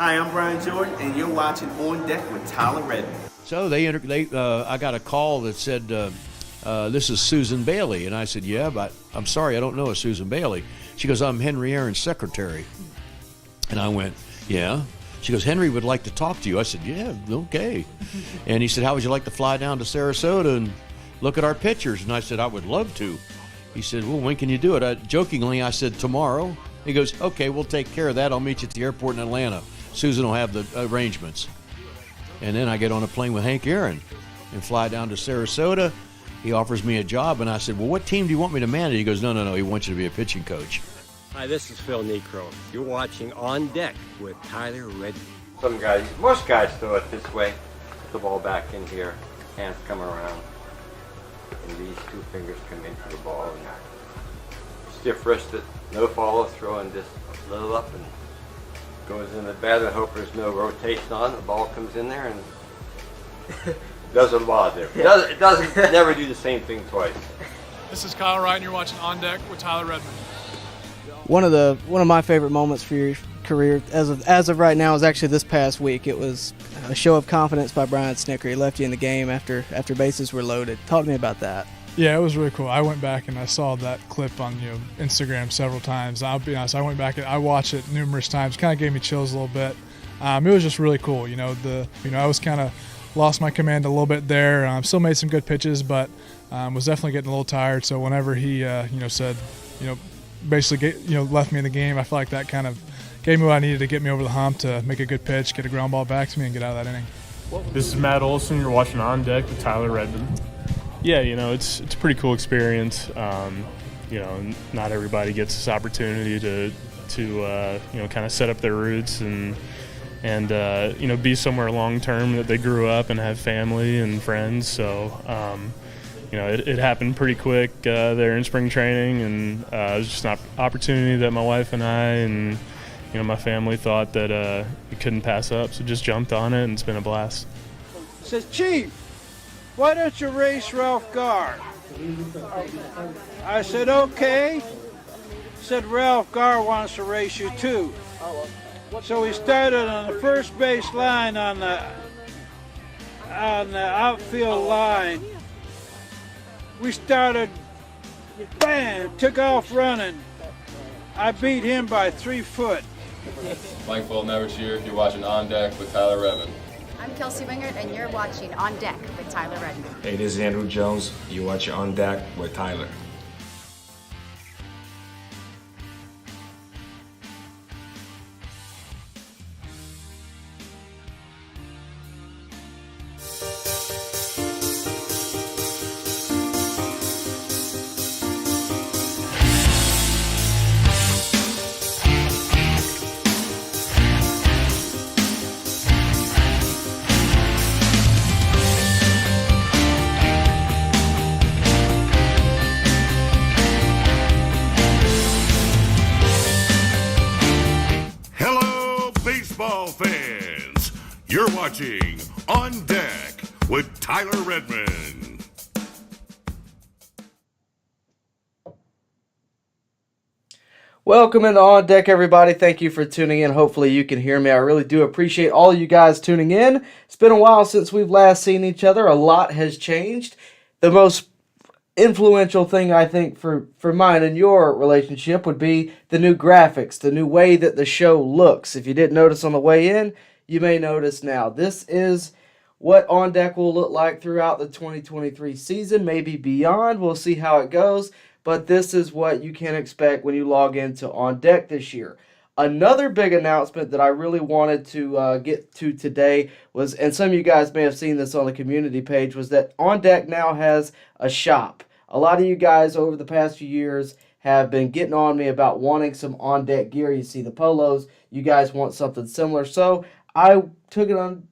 Hi, I'm Brian Jordan, and you're watching On Deck with Tyler Redmond. So I got a call that said, this is Susan Bailey. And I said, yeah, but I'm sorry, I don't know a Susan Bailey. She goes, I'm Henry Aaron's secretary. And I went, yeah. She goes, Henry would like to talk to you. I said, yeah, okay. And he said, how would you like to fly down to Sarasota and look at our pictures? And I said, I would love to. He said, well, when can you do it? Jokingly, I said, tomorrow. He goes, okay, we'll take care of that. I'll meet you at the airport in Atlanta. Susan will have the arrangements. And then I get on a plane with Hank Aaron and fly down to Sarasota. He offers me a job, and I said, well, what team do you want me to manage? He goes, no, he wants you to be a pitching coach. Hi, this is Phil Necro. You're watching On Deck with Tyler Redmond. Most guys throw it this way. Put the ball back in here, hands come around, and these two fingers come into the ball. And stiff wristed, no follow throw, and just a little up and goes in the bat. I hope there's no rotation on. The ball comes in there and doesn't bother. It doesn't never do the same thing twice. This is Kyle Wright, and you're watching On Deck with Tyler Redmond. One of my favorite moments for your career, as of right now, is actually this past week. It was a show of confidence by Brian Snicker. He left you in the game after bases were loaded. Talk to me about that. Yeah, it was really cool. I went back and I saw that clip on Instagram several times. I'll be honest, I went back and I watched it numerous times. Kind of gave me chills a little bit. It was just really cool. I was kind of lost my command a little bit there. Still made some good pitches, but was definitely getting a little tired. So whenever he said, basically left me in the game, I feel like that kind of gave me what I needed to get me over the hump to make a good pitch, get a ground ball back to me, and get out of that inning. This is Matt Olson. You're watching On Deck with Tyler Redmond. Yeah, it's a pretty cool experience. Not everybody gets this opportunity to kind of set up their roots and be somewhere long term that they grew up and have family and friends. So it happened pretty quick there in spring training, and it was just an opportunity that my wife and I and my family thought that we couldn't pass up. So just jumped on it, and it's been a blast. Says, Chief, why don't you race Ralph Garr? I said, okay. Said, Ralph Garr wants to race you too. So we started on the first base line on the outfield line. We started, bam, took off running. I beat him by 3 foot. Mike Fulton here. You're watching On Deck with Tyler Redmond. I'm Kelsey Wingert, and you're watching On Deck with Tyler Redmond. Hey, this is Andrew Jones. You're watching On Deck with Tyler. Fans, you're watching On Deck with Tyler Redmond. Welcome into On Deck, everybody. Thank you for tuning in. Hopefully you can hear me. I really do appreciate all of you guys tuning in. It's been a while since we've last seen each other. A lot has changed. The most influential thing, I think, for mine and your relationship would be the new graphics, the new way that the show looks. If you didn't notice on the way in, you may notice now. This is what On Deck will look like throughout the 2023 season, maybe beyond. We'll see how it goes, but this is what you can expect when you log into On Deck this year. Another big announcement that I really wanted to get to today was, and some of you guys may have seen this on the community page, was that On Deck now has a shop. A lot of you guys over the past few years have been getting on me about wanting some On Deck gear. You see the polos. You guys want something similar. So I went and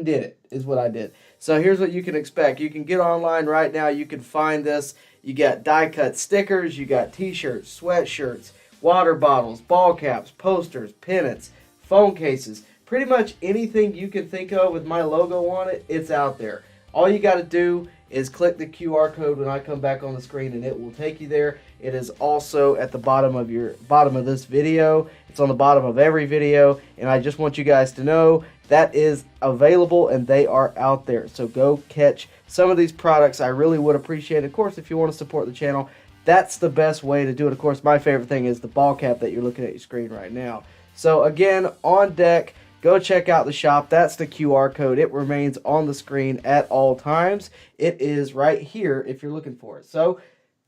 did it, is what I did. So here's what you can expect. You can get online right now. You can find this. You got die-cut stickers. You got t-shirts, sweatshirts, water bottles, ball caps, posters, pennants, phone cases. Pretty much anything you can think of with my logo on it, it's out there. All you got to do is click the QR code when I come back on the screen and it will take you there. It is also at the bottom of this video. It's on the bottom of every video, and I just want you guys to know that is available and they are out there. So go catch some of these products. I really would appreciate it. Of course, if you want to support the channel, that's the best way to do it. Of course, my favorite thing is the ball cap that you're looking at your screen right now. So again, On Deck, go check out the shop. That's the QR code. It remains on the screen at all times. It is right here if you're looking for it. So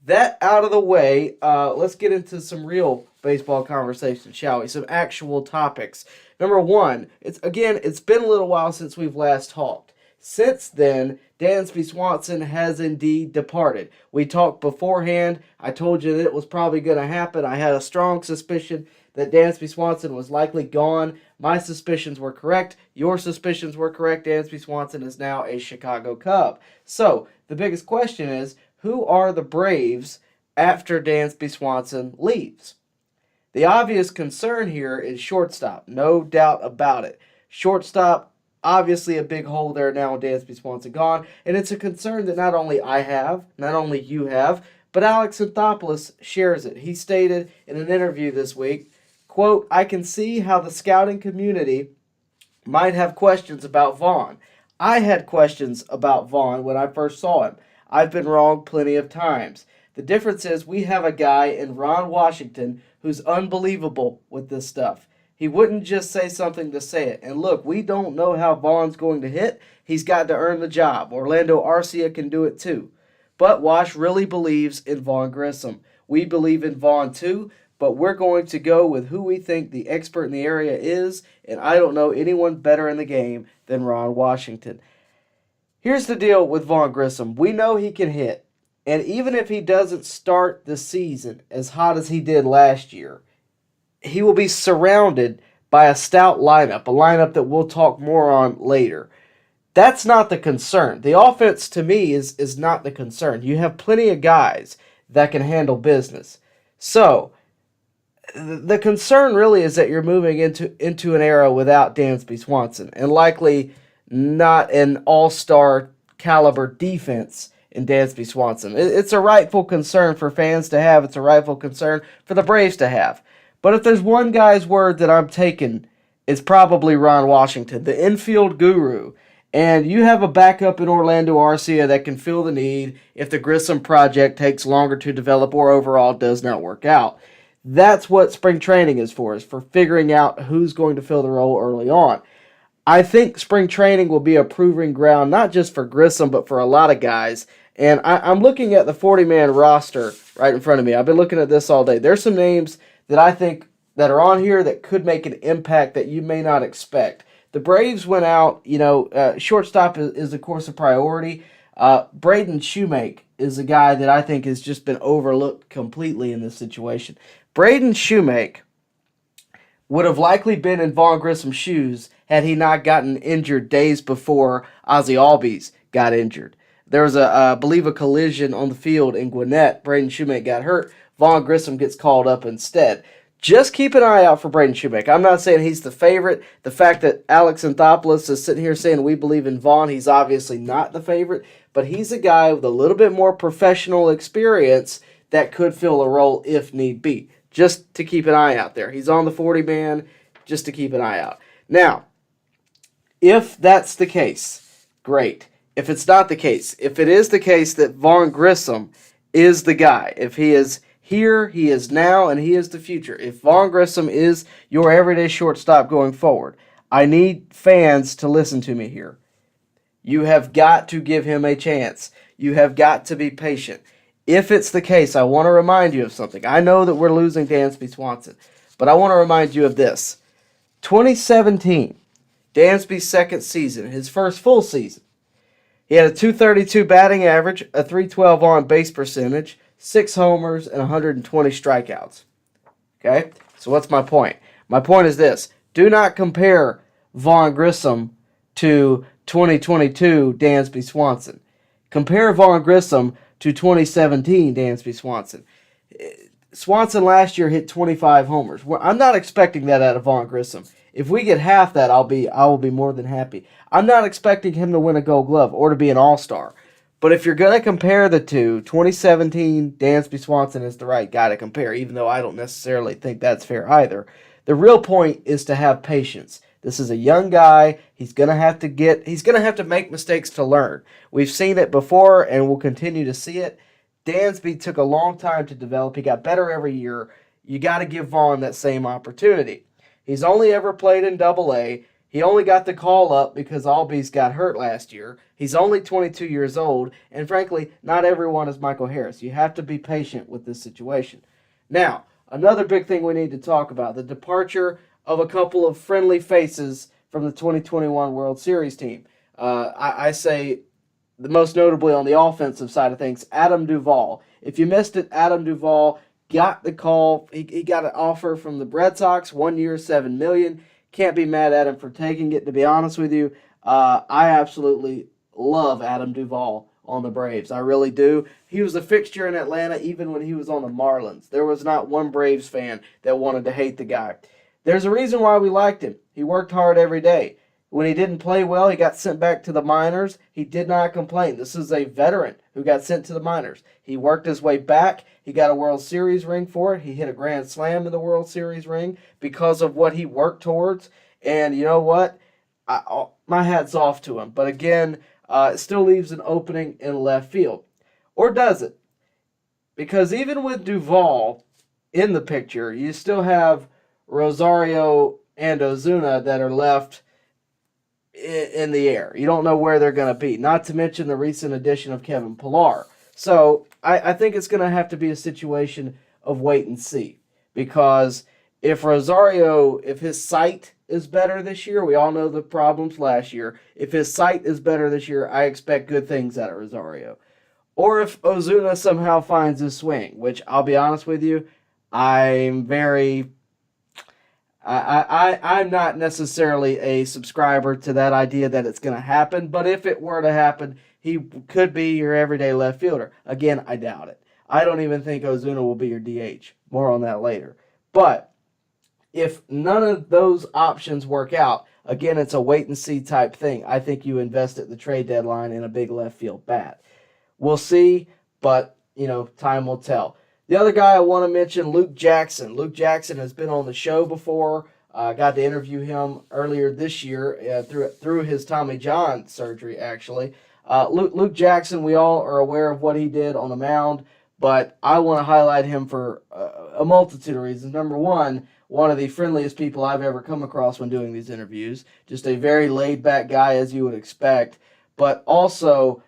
that out of the way, let's get into some real baseball conversation, shall we? Some actual topics. Number one, it's been a little while since we've last talked. Since then, Dansby Swanson has indeed departed. We talked beforehand. I told you that it was probably going to happen. I had a strong suspicion that Dansby Swanson was likely gone. My suspicions were correct. Your suspicions were correct. Dansby Swanson is now a Chicago Cub. So, the biggest question is, who are the Braves after Dansby Swanson leaves? The obvious concern here is shortstop. No doubt about it. Shortstop, obviously a big hole there now with Dansby Swanson gone. And it's a concern that not only I have, not only you have, but Alex Anthopoulos shares it. He stated in an interview this week, quote, "I can see how the scouting community might have questions about Vaughn. I had questions about Vaughn when I first saw him. I've been wrong plenty of times. The difference is we have a guy in Ron Washington who's unbelievable with this stuff. He wouldn't just say something to say it. And look, we don't know how Vaughn's going to hit. He's got to earn the job. Orlando Arcia can do it too. But Wash really believes in Vaughn Grissom. We believe in Vaughn too, but we're going to go with who we think the expert in the area is, and I don't know anyone better in the game than Ron Washington." Here's the deal with Vaughn Grissom. We know he can hit, and even if he doesn't start the season as hot as he did last year, he will be surrounded by a stout lineup, a lineup that we'll talk more on later. That's not the concern. The offense, to me, is not the concern. You have plenty of guys that can handle business. So, the concern really is that you're moving into an era without Dansby Swanson, and likely not an all-star caliber defense in Dansby Swanson. It's a rightful concern for fans to have. It's a rightful concern for the Braves to have. But if there's one guy's word that I'm taking, it's probably Ron Washington, the infield guru. And you have a backup in Orlando Arcia that can fill the need if the Grissom project takes longer to develop or overall does not work out. That's what spring training is for figuring out who's going to fill the role early on. I think spring training will be a proving ground, not just for Grissom, but for a lot of guys. And I'm looking at the 40-man roster right in front of me. I've been looking at this all day. There's some names that I think that are on here that could make an impact that you may not expect. The Braves went out, shortstop is of course a priority. Braden Shoemake is a guy that I think has just been overlooked completely in this situation. Braden Shoemake would have likely been in Vaughn Grissom's shoes had he not gotten injured days before Ozzie Albies got injured. There was I believe a collision on the field in Gwinnett. Braden Shoemake got hurt. Vaughn Grissom gets called up instead. Just keep an eye out for Braden Shoemake. I'm not saying he's the favorite. The fact that Alex Anthopoulos is sitting here saying we believe in Vaughn, he's obviously not the favorite, but he's a guy with a little bit more professional experience that could fill a role if need be. Just to keep an eye out there. He's on the 40-man, just to keep an eye out. Now, if that's the case, great. If it's not the case, if it is the case that Vaughn Grissom is the guy, if he is here, he is now, and he is the future. If Vaughn Grissom is your everyday shortstop going forward, I need fans to listen to me here. You have got to give him a chance. You have got to be patient. If it's the case, I want to remind you of something. I know that we're losing Dansby Swanson, but I want to remind you of this. 2017, Dansby's second season, his first full season. He had a .232 batting average, a .312 on-base percentage, 6 homers, and 120 strikeouts. Okay? So what's my point? My point is this. Do not compare Vaughn Grissom to 2022 Dansby Swanson. Compare Vaughn Grissom to 2017 Dansby Swanson. Swanson last year hit 25 homers. I'm not expecting that out of Vaughn Grissom. If we get half that, I will be more than happy. I'm not expecting him to win a Gold Glove or to be an All-Star. But if you're going to compare the two, 2017, Dansby Swanson is the right guy to compare, even though I don't necessarily think that's fair either. The real point is to have patience. This is a young guy. He's going to have to make mistakes to learn. We've seen it before, and we'll continue to see it. Dansby took a long time to develop. He got better every year. You got to give Vaughn that same opportunity. He's only ever played in Double-A. He only got the call up because Albies got hurt last year. He's only 22 years old, and frankly, not everyone is Michael Harris. You have to be patient with this situation. Now, another big thing we need to talk about, the departure of a couple of friendly faces from the 2021 World Series team. I say, the most notably on the offensive side of things, Adam Duvall. If you missed it, Adam Duvall got the call. He got an offer from the Red Sox, 1 year, $7 million. Can't be mad at him for taking it, to be honest with you. I absolutely love Adam Duvall on the Braves. I really do. He was a fixture in Atlanta even when he was on the Marlins. There was not one Braves fan that wanted to hate the guy. There's a reason why we liked him. He worked hard every day. When he didn't play well, he got sent back to the minors. He did not complain. This is a veteran who got sent to the minors. He worked his way back. He got a World Series ring for it. He hit a grand slam in the World Series ring because of what he worked towards. And you know what? My hat's off to him. But again, it still leaves an opening in left field. Or does it? Because even with Duvall in the picture, you still have Rosario and Ozuna that are left in the air. You don't know where they're going to be. Not to mention the recent addition of Kevin Pillar. So I think it's going to have to be a situation of wait and see. Because if his sight is better this year, we all know the problems last year. If his sight is better this year, I expect good things out of Rosario. Or if Ozuna somehow finds his swing, which I'll be honest with you, I'm not necessarily a subscriber to that idea that it's going to happen, but if it were to happen, he could be your everyday left fielder. Again, I doubt it. I don't even think Ozuna will be your DH. More on that later. But if none of those options work out, again, it's a wait-and-see type thing. I think you invest at the trade deadline in a big left field bat. We'll see, but, time will tell. The other guy I want to mention, Luke Jackson. Luke Jackson has been on the show before. I got to interview him earlier this year through his Tommy John surgery, actually. Luke Jackson, we all are aware of what he did on the mound, but I want to highlight him for a multitude of reasons. Number one of the friendliest people I've ever come across when doing these interviews. Just a very laid-back guy, as you would expect. But also,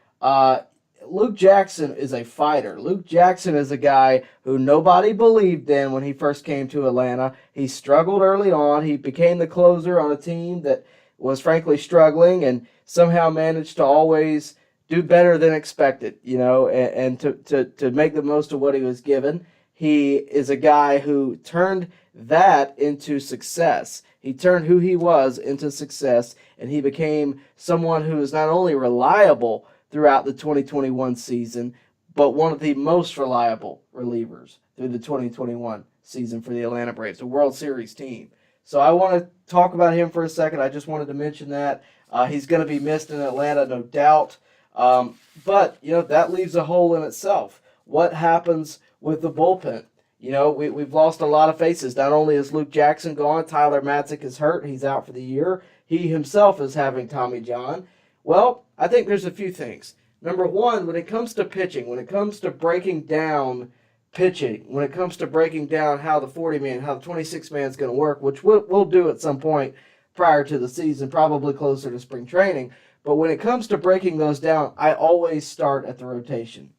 Luke Jackson is a fighter. Luke Jackson is a guy who nobody believed in when he first came to Atlanta. He struggled early on. He became the closer on a team that was frankly struggling and somehow managed to always do better than expected, and to make the most of what he was given. He is a guy who turned that into success. He turned who he was into success, and he became someone who is not only reliable throughout the 2021 season, but one of the most reliable relievers through the 2021 season for the Atlanta Braves, a World Series team. So I want to talk about him for a second. I just wanted to mention that. He's going to be missed in Atlanta, no doubt. But, that leaves a hole in itself. What happens with the bullpen? We've lost a lot of faces. Not only is Luke Jackson gone, Tyler Matzik is hurt. He's out for the year. He himself is having Tommy John. Well, I think there's a few things. Number one, when it comes to pitching, when it comes to breaking down pitching, when it comes to breaking down how the 40-man, how the 26-man is going to work, which we'll do at some point prior to the season, probably closer to spring training. But when it comes to breaking those down, I always start at the rotation.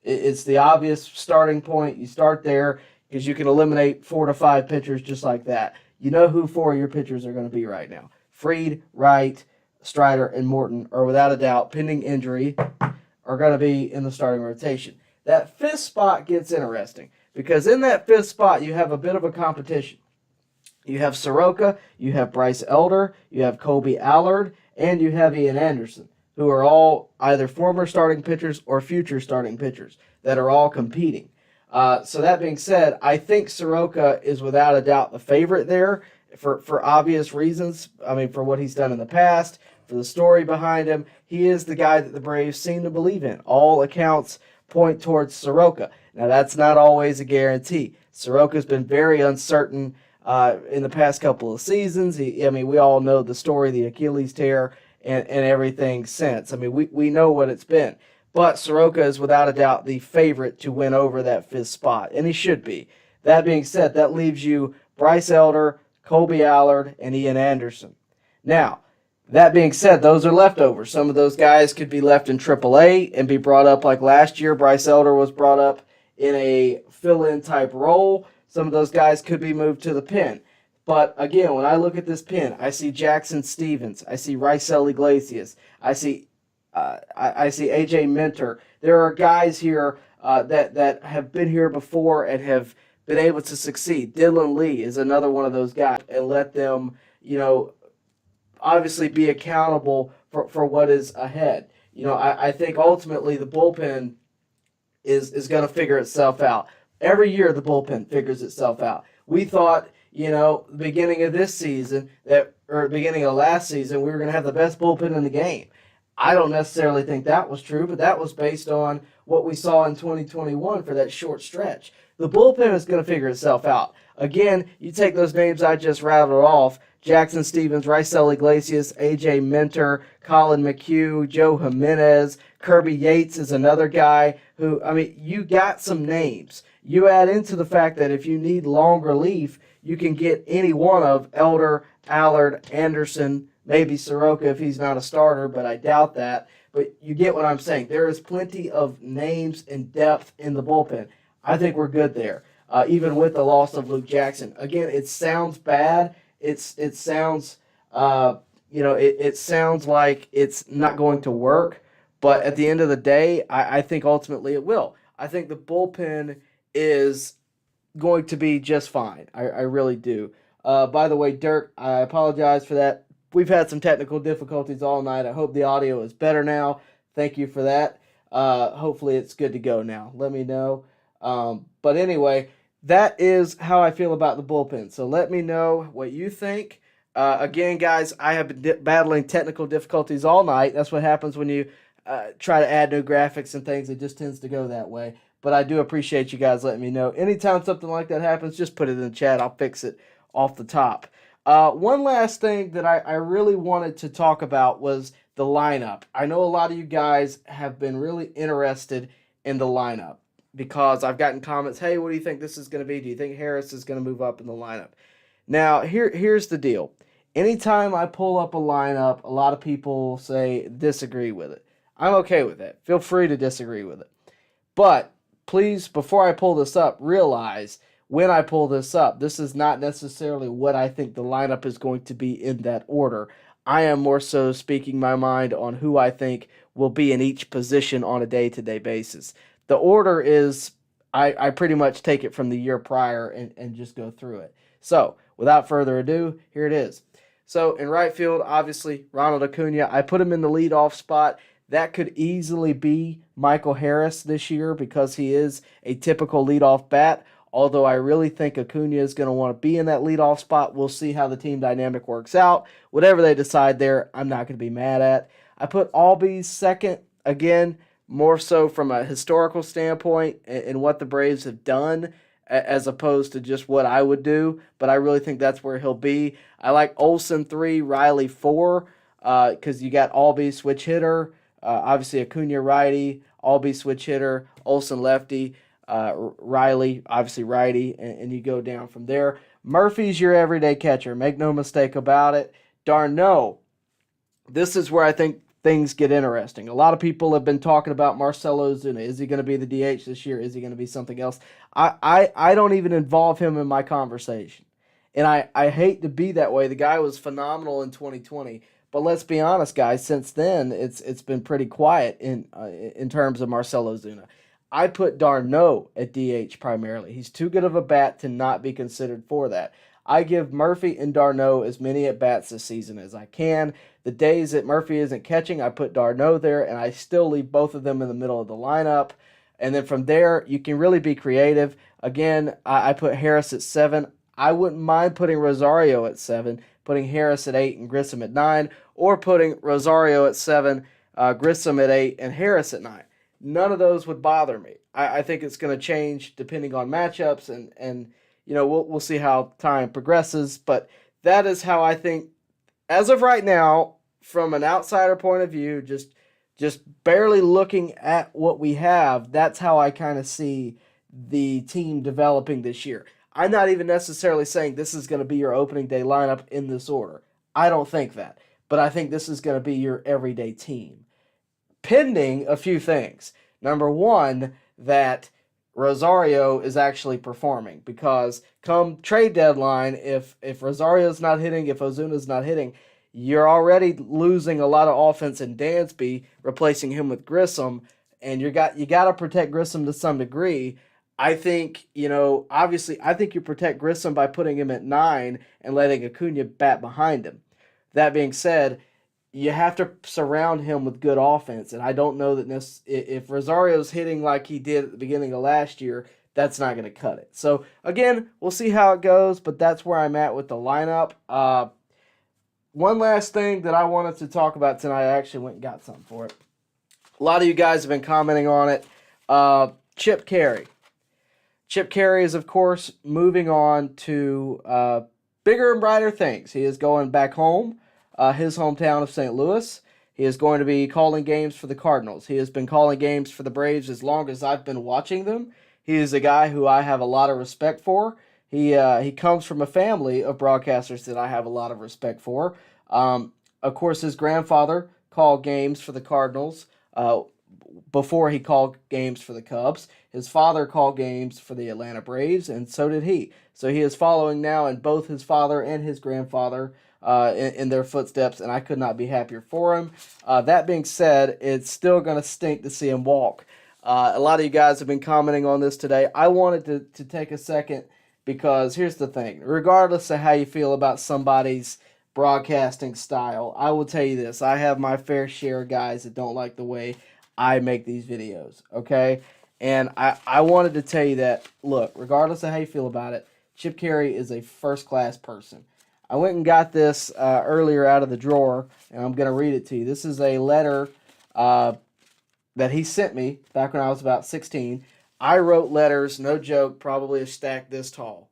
It's the obvious starting point. You start there because you can eliminate 4 to 5 pitchers just like that. You know who 4 of your pitchers are going to be right now. Fried, Wright, Strider, and Morton are without a doubt, pending injury, are going to be in the starting rotation. That 5th spot gets interesting because in that 5th spot you have a bit of a competition. You have Soroka, you have Bryce Elder, you have Colby Allard, and you have Ian Anderson, who are all either former starting pitchers or future starting pitchers that are all competing. So that being said, I think Soroka is without a doubt the favorite there for obvious reasons. I mean, for what he's done in the past, for the story behind him. He is the guy that the Braves seem to believe in. All accounts point towards Soroka. Now, that's not always a guarantee. Soroka's been very uncertain in the past couple of seasons. We all know the story, the Achilles tear, and everything since. We know what it's been. But Soroka is without a doubt the favorite to win over that 5th spot, and he should be. That being said, that leaves you Bryce Elder, Colby Allard, and Ian Anderson. Now, that being said, those are leftovers. Some of those guys could be left in AAA and be brought up like last year. Bryce Elder was brought up in a fill-in type role. Some of those guys could be moved to the pen. But again, when I look at this pen, I see Jackson Stevens. I see Raisel Iglesias. I see AJ Minter. There are guys here that have been here before and have been able to succeed. Dylan Lee is another one of those guys, and let them, obviously be accountable for what is ahead. I think ultimately the bullpen is going to figure itself out. Every year the bullpen figures itself out. We thought, the beginning of this season, beginning of last season, we were going to have the best bullpen in the game. I don't necessarily think that was true, but that was based on what we saw in 2021 for that short stretch. The bullpen is going to figure itself out. Again, you take those names I just rattled off, Jackson Stevens, Raisel Iglesias, AJ Minter, Colin McHugh, Joe Jimenez, Kirby Yates is another guy who, you got some names. You add into the fact that if you need long relief, you can get any one of Elder, Allard, Anderson, maybe Soroka if he's not a starter, but I doubt that. But you get what I'm saying. There is plenty of names and depth in the bullpen. I think we're good there, even with the loss of Luke Jackson. Again, it sounds bad. It sounds, it sounds like it's not going to work. But at the end of the day, I think ultimately it will. I think the bullpen is going to be just fine. I really do. By the way, Dirk, I apologize for that. We've had some technical difficulties all night. I hope the audio is better now. Thank you for that. Hopefully it's good to go now. Let me know. But anyway, that is how I feel about the bullpen. So let me know what you think. Again, guys, I have been battling technical difficulties all night. That's what happens when you try to add new graphics and things. It just tends to go that way. but I do appreciate you guys letting me know. Anytime something like that happens, just put it in the chat. I'll fix it off the top. One last thing that I really wanted to talk about was the lineup. I know a lot of you guys have been really interested in the lineup because I've gotten comments, hey, what do you think this is going to be? Do you think Harris is going to move up in the lineup? Now, here's the deal. Anytime I pull up a lineup, a lot of people say disagree with it. I'm okay with that. Feel free to disagree with it. But please, before I pull this up, realize when I pull this up, this is not necessarily what I think the lineup is going to be in that order. I am more so speaking my mind on who I think will be in each position on a day-to-day basis. The order is, I pretty much take it from the year prior and just go through it. So, without further ado, here it is. So, in right field, obviously, Ronald Acuna. I put him in the leadoff spot. That could easily be Michael Harris this year because he is a typical leadoff bat. Although I really think Acuna is going to want to be in that leadoff spot. We'll see how the team dynamic works out. Whatever they decide there, I'm not going to be mad at. I put Albies second, again, more so from a historical standpoint and what the Braves have done as opposed to just what I would do. But I really think that's where he'll be. I like Olsen 3, Riley 4, because you got Albies switch hitter. Obviously, Acuna righty, Albies switch hitter, Olsen lefty. Riley, obviously righty, and you go down from there. Murphy's your everyday catcher. Make no mistake about it. d'Arnaud, this is where I think things get interesting. A lot of people have been talking about Marcell Ozuna. Is he going to be the DH this year? Is he going to be something else? I don't even involve him in my conversation. And I hate to be that way. The guy was phenomenal in 2020. But let's be honest, guys. Since then, it's been pretty quiet in terms of Marcell Ozuna. I put d'Arnaud at DH primarily. He's too good of a bat to not be considered for that. I give Murphy and d'Arnaud as many at-bats this season as I can. The days that Murphy isn't catching, I put d'Arnaud there, and I still leave both of them in the middle of the lineup. And then from there, you can really be creative. Again, I put Harris at 7. I wouldn't mind putting Rosario at 7, putting Harris at 8 and Grissom at 9, or putting Rosario at 7, Grissom at 8, and Harris at 9. None of those would bother me. I think it's going to change depending on matchups, and you know we'll see how time progresses. But that is how I think, as of right now, from an outsider point of view, just barely looking at what we have, that's how I kind of see the team developing this year. I'm not even necessarily saying this is going to be your opening day lineup in this order. I don't think that. But I think this is going to be your everyday team. Pending a few things. Number one, that Rosario is actually performing, because come trade deadline, if Rosario's not hitting, if Ozuna's not hitting, you're already losing a lot of offense in Dansby, replacing him with Grissom, and you got to protect Grissom to some degree. I think, obviously, I think you protect Grissom by putting him at 9 and letting Acuna bat behind him. That being said, you have to surround him with good offense, and I don't know that if Rosario's hitting like he did at the beginning of last year, that's not going to cut it. So, again, we'll see how it goes, but that's where I'm at with the lineup. One last thing that I wanted to talk about tonight, I actually went and got something for it. A lot of you guys have been commenting on it. Chip Caray. Chip Caray is, of course, moving on to bigger and brighter things. He is going back home. His hometown of St. Louis. He is going to be calling games for the Cardinals. He has been calling games for the Braves as long as I've been watching them. He is a guy who I have a lot of respect for. He comes from a family of broadcasters that I have a lot of respect for. Of course, his grandfather called games for the Cardinals before he called games for the Cubs. His father called games for the Atlanta Braves, and so did he. So he is following now in both his father and his grandfather in their footsteps, and I could not be happier for him. That being said, it's still going to stink to see him walk. A lot of you guys have been commenting on this today. I wanted to take a second because here's the thing. Regardless of how you feel about somebody's broadcasting style, I will tell you this. I have my fair share of guys that don't like the way I make these videos, okay? And I wanted to tell you that, look, regardless of how you feel about it, Chip Caray is a first-class person. I went and got this earlier out of the drawer, and I'm going to read it to you. This is a letter that he sent me back when I was about 16. I wrote letters, no joke, probably a stack this tall,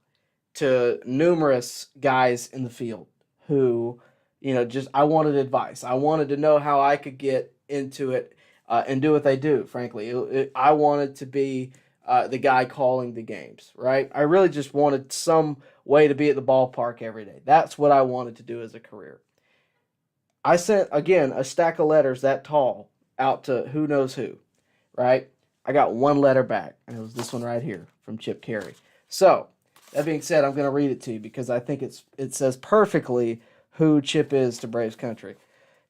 to numerous guys in the field who, just I wanted advice. I wanted to know how I could get into it and do what they do, frankly. I wanted to be the guy calling the games, right? I really just wanted some way to be at the ballpark every day. That's what I wanted to do as a career. I sent, again, a stack of letters that tall out to who knows who, right? I got one letter back, and it was this one right here from Chip Caray. So, that being said, I'm going to read it to you because I think it says perfectly who Chip is to Braves country. It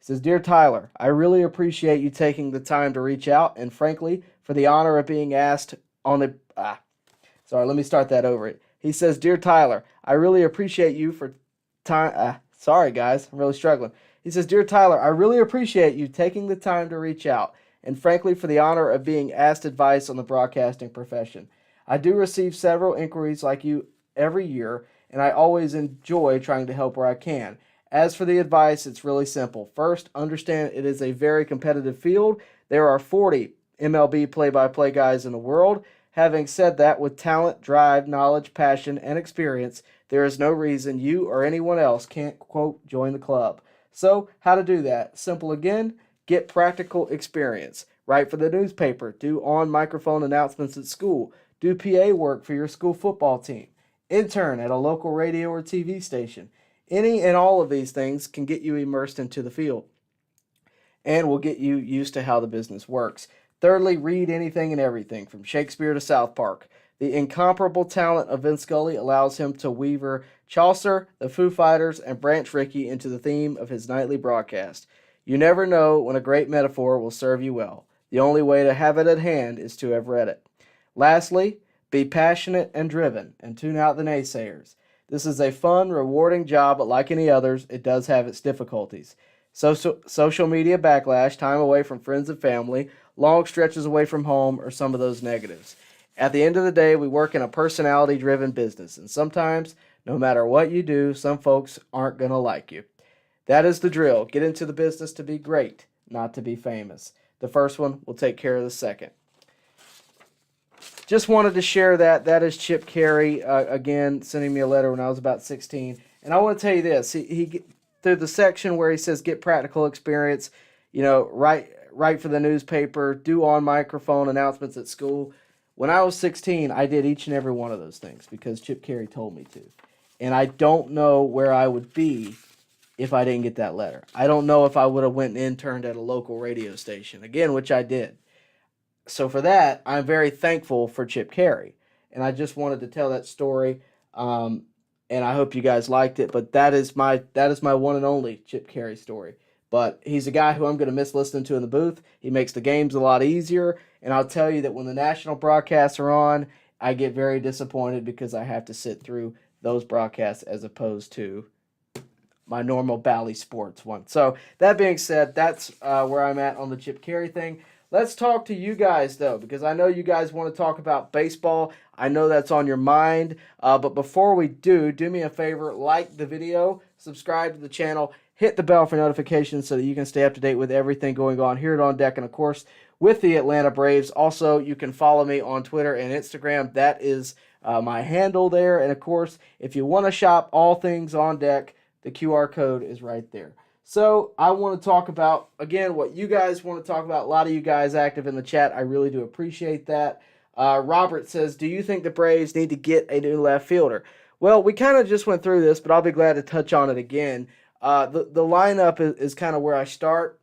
says, "Dear Tyler, I really appreciate you taking the time to reach out, and frankly, for the honor of being asked on the... let me start that over. He says, "Dear Tyler, I really appreciate you for time..." Sorry, guys, I'm really struggling. He says, "Dear Tyler, I really appreciate you taking the time to reach out, and frankly for the honor of being asked advice on the broadcasting profession. I do receive several inquiries like you every year, and I always enjoy trying to help where I can. As for the advice, it's really simple. First, understand it is a very competitive field. There are 40 MLB play-by-play guys in the world. Having said that, with talent, drive, knowledge, passion, and experience, there is no reason you or anyone else can't, quote, join the club. So, how to do that? Simple again, get practical experience. Write for the newspaper. Do on-microphone announcements at school. Do PA work for your school football team. Intern at a local radio or TV station. Any and all of these things can get you immersed into the field and will get you used to how the business works. Thirdly, read anything and everything, from Shakespeare to South Park. The incomparable talent of Vince Scully allows him to weaver Chaucer, the Foo Fighters, and Branch Rickey into the theme of his nightly broadcast. You never know when a great metaphor will serve you well. The only way to have it at hand is to have read it. Lastly, be passionate and driven, and tune out the naysayers. This is a fun, rewarding job, but like any others, it does have its difficulties. Social media backlash, time away from friends and family, long stretches away from home, or some of those negatives. At the end of the day, we work in a personality-driven business, and sometimes, no matter what you do, some folks aren't going to like you. That is the drill. Get into the business to be great, not to be famous. The first one will take care of the second." Just wanted to share that. That is Chip Caray, again, sending me a letter when I was about 16. And I want to tell you this. He through the section where he says get practical experience, write for the newspaper, do on-microphone announcements at school. When I was 16, I did each and every one of those things because Chip Caray told me to. And I don't know where I would be if I didn't get that letter. I don't know if I would have went and interned at a local radio station, again, which I did. So for that, I'm very thankful for Chip Caray. And I just wanted to tell that story, and I hope you guys liked it. But that is my one and only Chip Caray story. But he's a guy who I'm going to miss listening to in the booth. He makes the games a lot easier. And I'll tell you that when the national broadcasts are on, I get very disappointed because I have to sit through those broadcasts as opposed to my normal Bally Sports one. So that being said, that's where I'm at on the Chip Caray thing. Let's talk to you guys, though, because I know you guys want to talk about baseball. I know that's on your mind. But before we do me a favor, like the video, subscribe to the channel, hit the bell for notifications so that you can stay up to date with everything going on here at On Deck and, of course, with the Atlanta Braves. Also, you can follow me on Twitter and Instagram. That is my handle there. And, of course, if you want to shop all things On Deck, the QR code is right there. So I want to talk about, again, what you guys want to talk about. A lot of you guys active in the chat. I really do appreciate that. Robert says, do you think the Braves need to get a new left fielder? Well, we kind of just went through this, but I'll be glad to touch on it again. The lineup is kind of where I start.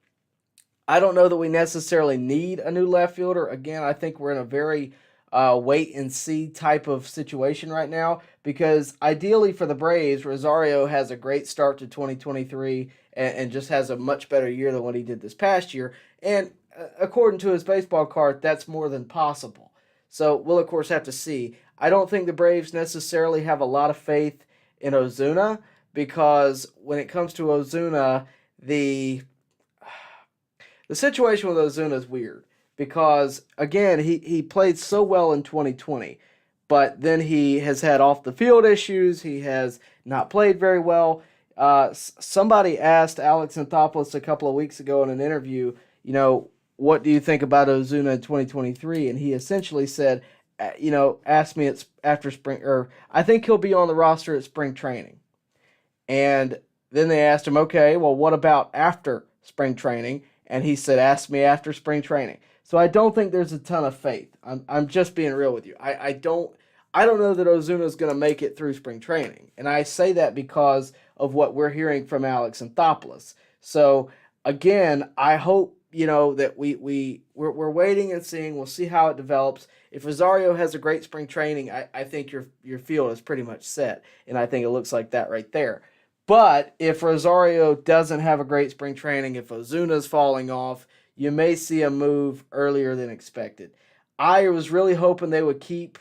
I don't know that we necessarily need a new left fielder. Again, I think we're in a very wait-and-see type of situation right now because ideally for the Braves, Rosario has a great start to 2023 and just has a much better year than what he did this past year. And according to his baseball card, that's more than possible. So we'll, of course, have to see. I don't think the Braves necessarily have a lot of faith in Ozuna because when it comes to Ozuna, the situation with Ozuna is weird because, again, he played so well in 2020, but then he has had off-the-field issues. He has not played very well. Somebody asked Alex Anthopoulos a couple of weeks ago in an interview, what do you think about Ozuna in 2023? And he essentially said, asked me after spring, or I think he'll be on the roster at spring training. And then they asked him, okay, well, what about after spring training? And he said, ask me after spring training. So I don't think there's a ton of faith. I'm just being real with you. I don't know that Ozuna's going to make it through spring training. And I say that because of what we're hearing from Alex Anthopoulos. So again, I hope, that we're waiting and seeing. We'll see how it develops. If Rosario has a great spring training, I think your field is pretty much set. And I think it looks like that right there. But if Rosario doesn't have a great spring training, if Ozuna's falling off, you may see a move earlier than expected. I was really hoping they would keep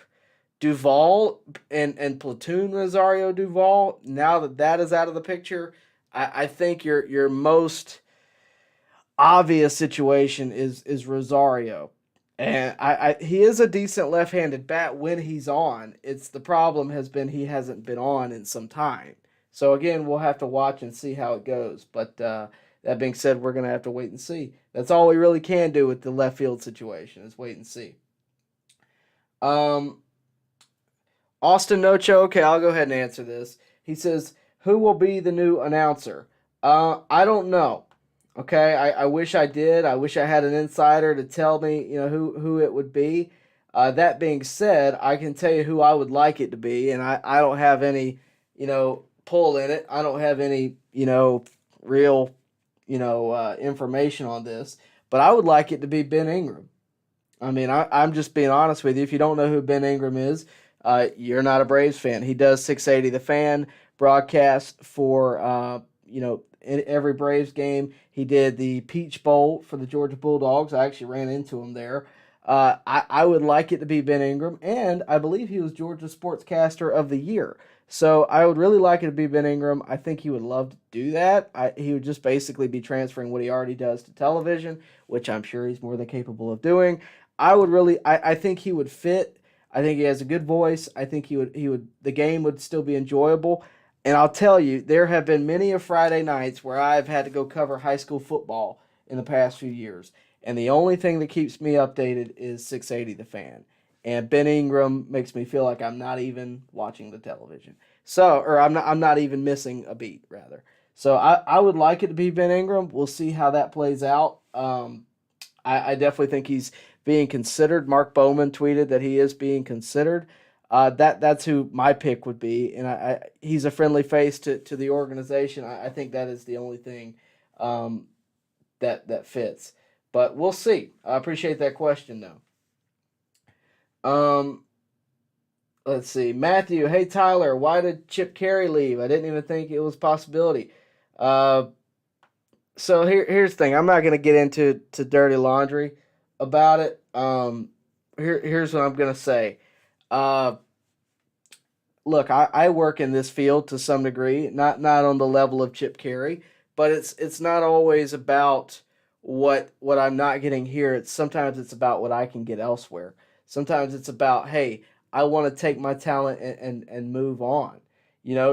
Duvall and platoon Rosario Duvall. Now that is out of the picture, I think your most obvious situation is Rosario. And he is a decent left-handed bat when he's on. The problem has been he hasn't been on in some time. So again, we'll have to watch and see how it goes. But that being said, we're going to have to wait and see. That's all we really can do with the left field situation is wait and see. Austin Nocho, okay, I'll go ahead and answer this. He says, who will be the new announcer? I don't know. Okay, I wish I did. I wish I had an insider to tell me, who it would be. That being said, I can tell you who I would like it to be, and I don't have any, pull in it. I don't have any, real, information on this. But I would like it to be Ben Ingram. I mean, I'm just being honest with you. If you don't know who Ben Ingram is, you're not a Braves fan. He does 680 The Fan broadcast for, in every Braves game. He did the Peach Bowl for the Georgia Bulldogs. I actually ran into him there. I would like it to be Ben Ingram, and I believe he was Georgia Sportscaster of the Year. So I would really like it to be Ben Ingram. I think he would love to do that. He would just basically be transferring what he already does to television, which I'm sure he's more than capable of doing. I think he would fit. I think he has a good voice. I think the game would still be enjoyable. And I'll tell you, there have been many of Friday nights where I've had to go cover high school football in the past few years. And the only thing that keeps me updated is 680 The Fan. And Ben Ingram makes me feel like I'm not even watching the television. Or I'm not even missing a beat, rather. So I would like it to be Ben Ingram. We'll see how that plays out. I definitely think he's being considered. Mark Bowman tweeted that he is being considered. That's who my pick would be, and he's a friendly face to the organization. I think that is the only thing that fits. But we'll see. I appreciate that question, though. Let's see. Matthew, hey, Tyler, why did Chip Carey leave? I didn't even think it was a possibility. So here's the thing. I'm not going to get into dirty laundry about it. Here's what I'm going to say. Look, I work in this field to some degree, not on the level of Chip Carey, but it's not always about what I'm not getting here. Sometimes it's about what I can get elsewhere. Sometimes it's about, hey, I want to take my talent and move on.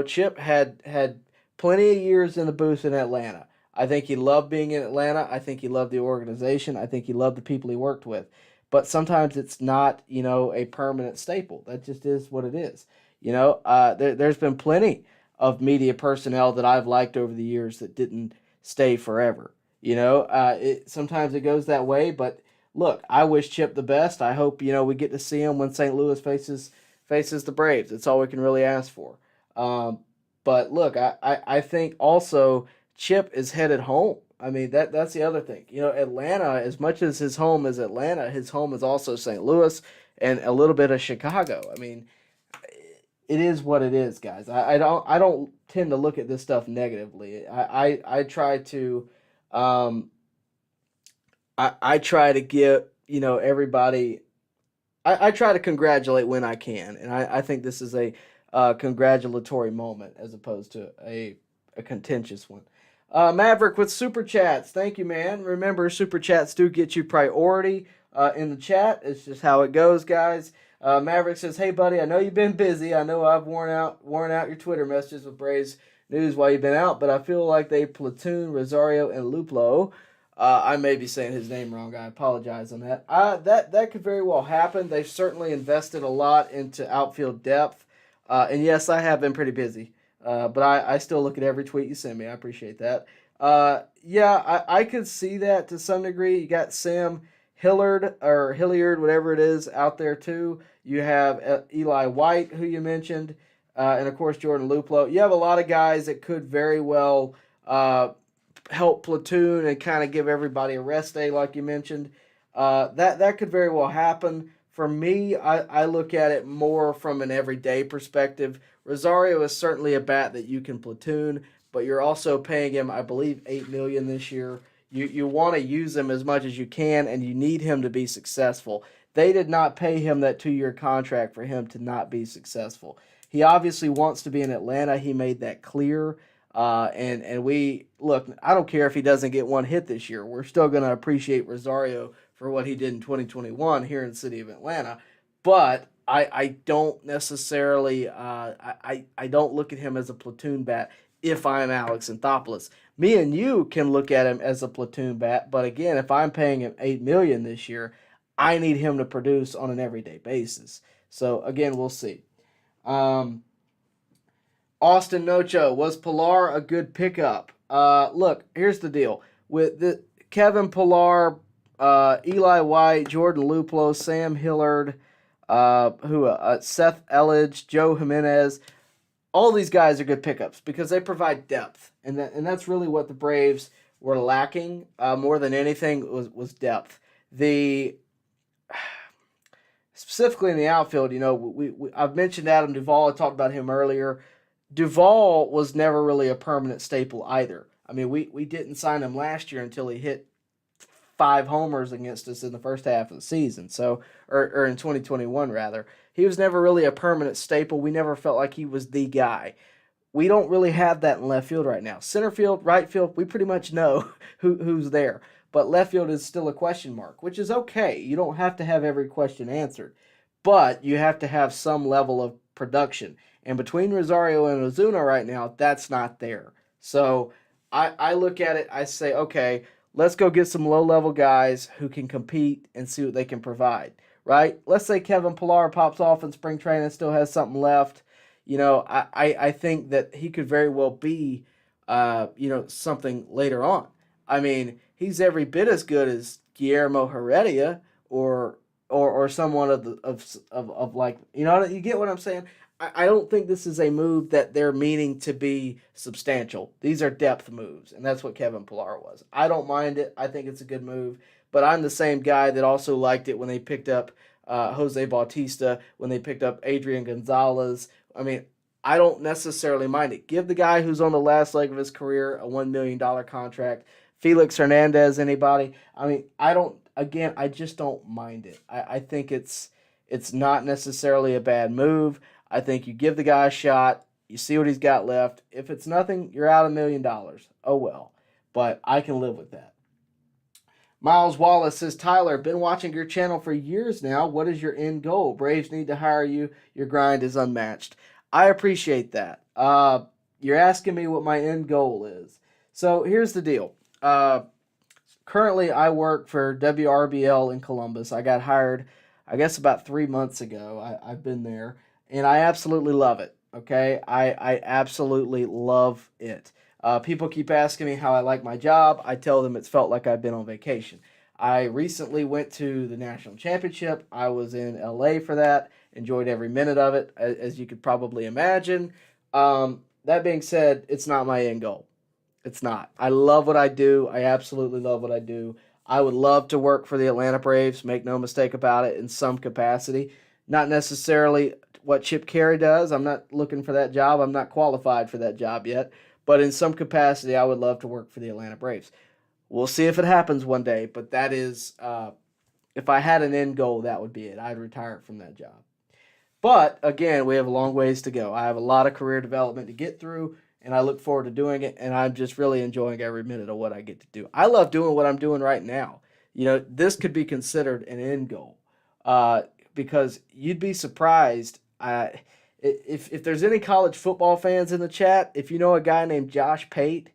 Chip had plenty of years in the booth in Atlanta. I think he loved being in Atlanta. I think he loved the organization. I think he loved the people he worked with. But sometimes it's not, a permanent staple. That just is what it is. There's been plenty of media personnel that I've liked over the years that didn't stay forever. Sometimes it goes that way. But look, I wish Chip the best. I hope we get to see him when St. Louis faces the Braves. That's all we can really ask for. But look, I think also Chip is headed home. I mean, that's the other thing. Atlanta, as much as his home is Atlanta, his home is also St. Louis and a little bit of Chicago. I mean, it is what it is, guys. I don't tend to look at this stuff negatively. I try to I try to give everybody. I try to congratulate when I can, and I think this is a congratulatory moment as opposed to a contentious one. Maverick with Super Chats. Thank you, man. Remember, Super Chats do get you priority in the chat. It's just how it goes, guys. Maverick says, hey, buddy, I know you've been busy. I know I've worn out your Twitter messages with Braves news while you've been out, but I feel like they platoon Rosario and Luplo. I may be saying his name wrong. I apologize on that. That could very well happen. They've certainly invested a lot into outfield depth. And yes, I have been pretty busy. But I still look at every tweet you send me. I appreciate that. I could see that to some degree. You got Sam Hilliard, whatever it is, out there too. You have Eli White, who you mentioned, and of course Jordan Luplow. You have a lot of guys that could very well help platoon and kind of give everybody a rest day, like you mentioned. That could very well happen. For me, I look at it more from an everyday perspective. Rosario is certainly a bat that you can platoon, but you're also paying him, I believe, $8 million this year. You want to use him as much as you can, and you need him to be successful. They did not pay him that 2-year contract for him to not be successful. He obviously wants to be in Atlanta. He made that clear. And we look, I don't care if he doesn't get one hit this year. We're still going to appreciate Rosario for what he did in 2021 here in the city of Atlanta. But I don't necessarily, I don't look at him as a platoon bat if I'm Alex Anthopoulos. Me and you can look at him as a platoon bat, but again, if I'm paying him $8 million this year, I need him to produce on an everyday basis. So again, we'll see. Austin Nocho, was Pilar a good pickup? Look, here's the deal. With the Kevin Pilar, Eli White, Jordan Luplow, Sam Hilliard, Seth Elledge, Joe Jimenez, all these guys are good pickups because they provide depth. And that's really what the Braves were lacking more than anything was depth. Specifically in the outfield, I've mentioned Adam Duvall. I talked about him earlier. Duvall was never really a permanent staple either. I mean, we didn't sign him last year until he hit 5 homers against us in the first half of the season. So, or in 2021 rather. He was never really a permanent staple. We never felt like he was the guy. We don't really have that in left field right now. Center field, right field, we pretty much know who's there. But left field is still a question mark, which is okay. You don't have to have every question answered. But you have to have some level of production. And between Rosario and Ozuna right now, that's not there. So I look at it, I say, okay, let's go get some low-level guys who can compete and see what they can provide, right? Let's say Kevin Pilar pops off in spring training and still has something left. I think that he could very well be, something later on. I mean, he's every bit as good as Guillermo Heredia or someone of like, you get what I'm saying? I don't think this is a move that they're meaning to be substantial. These are depth moves, and that's what Kevin Pilar was. I don't mind it. I think it's a good move, but I'm the same guy that also liked it when they picked up Jose Bautista, when they picked up Adrian Gonzalez. I mean, I don't necessarily mind it. Give the guy who's on the last leg of his career a $1 million contract. Felix Hernandez, anybody. I mean, I just don't mind it. I think it's not necessarily a bad move. I think you give the guy a shot, you see what he's got left. If it's nothing, you're out $1 million. Oh well. But I can live with that. Miles Wallace says, Tyler, been watching your channel for years now. What is your end goal? Braves need to hire you. Your grind is unmatched. I appreciate that. You're asking me what my end goal is. So here's the deal. Currently, I work for WRBL in Columbus. I got hired, I guess, about 3 months ago. I've been there, and I absolutely love it, okay? I absolutely love it. People keep asking me how I like my job. I tell them it's felt like I've been on vacation. I recently went to the National Championship. I was in LA for that. Enjoyed every minute of it, as you could probably imagine. That being said, it's not my end goal. It's not. I love what I do. I absolutely love what I do. I would love to work for the Atlanta Braves, make no mistake about it, in some capacity. Not necessarily what Chip Carey does. I'm not looking for that job. I'm not qualified for that job yet. But in some capacity, I would love to work for the Atlanta Braves. We'll see if it happens one day, but that is, if I had an end goal, that would be it. I'd retire from that job. But, again, we have a long ways to go. I have a lot of career development to get through, and I look forward to doing it, and I'm just really enjoying every minute of what I get to do. I love doing what I'm doing right now. This could be considered an end goal because you'd be surprised. If there's any college football fans in the chat, if you know a guy named Josh Pate,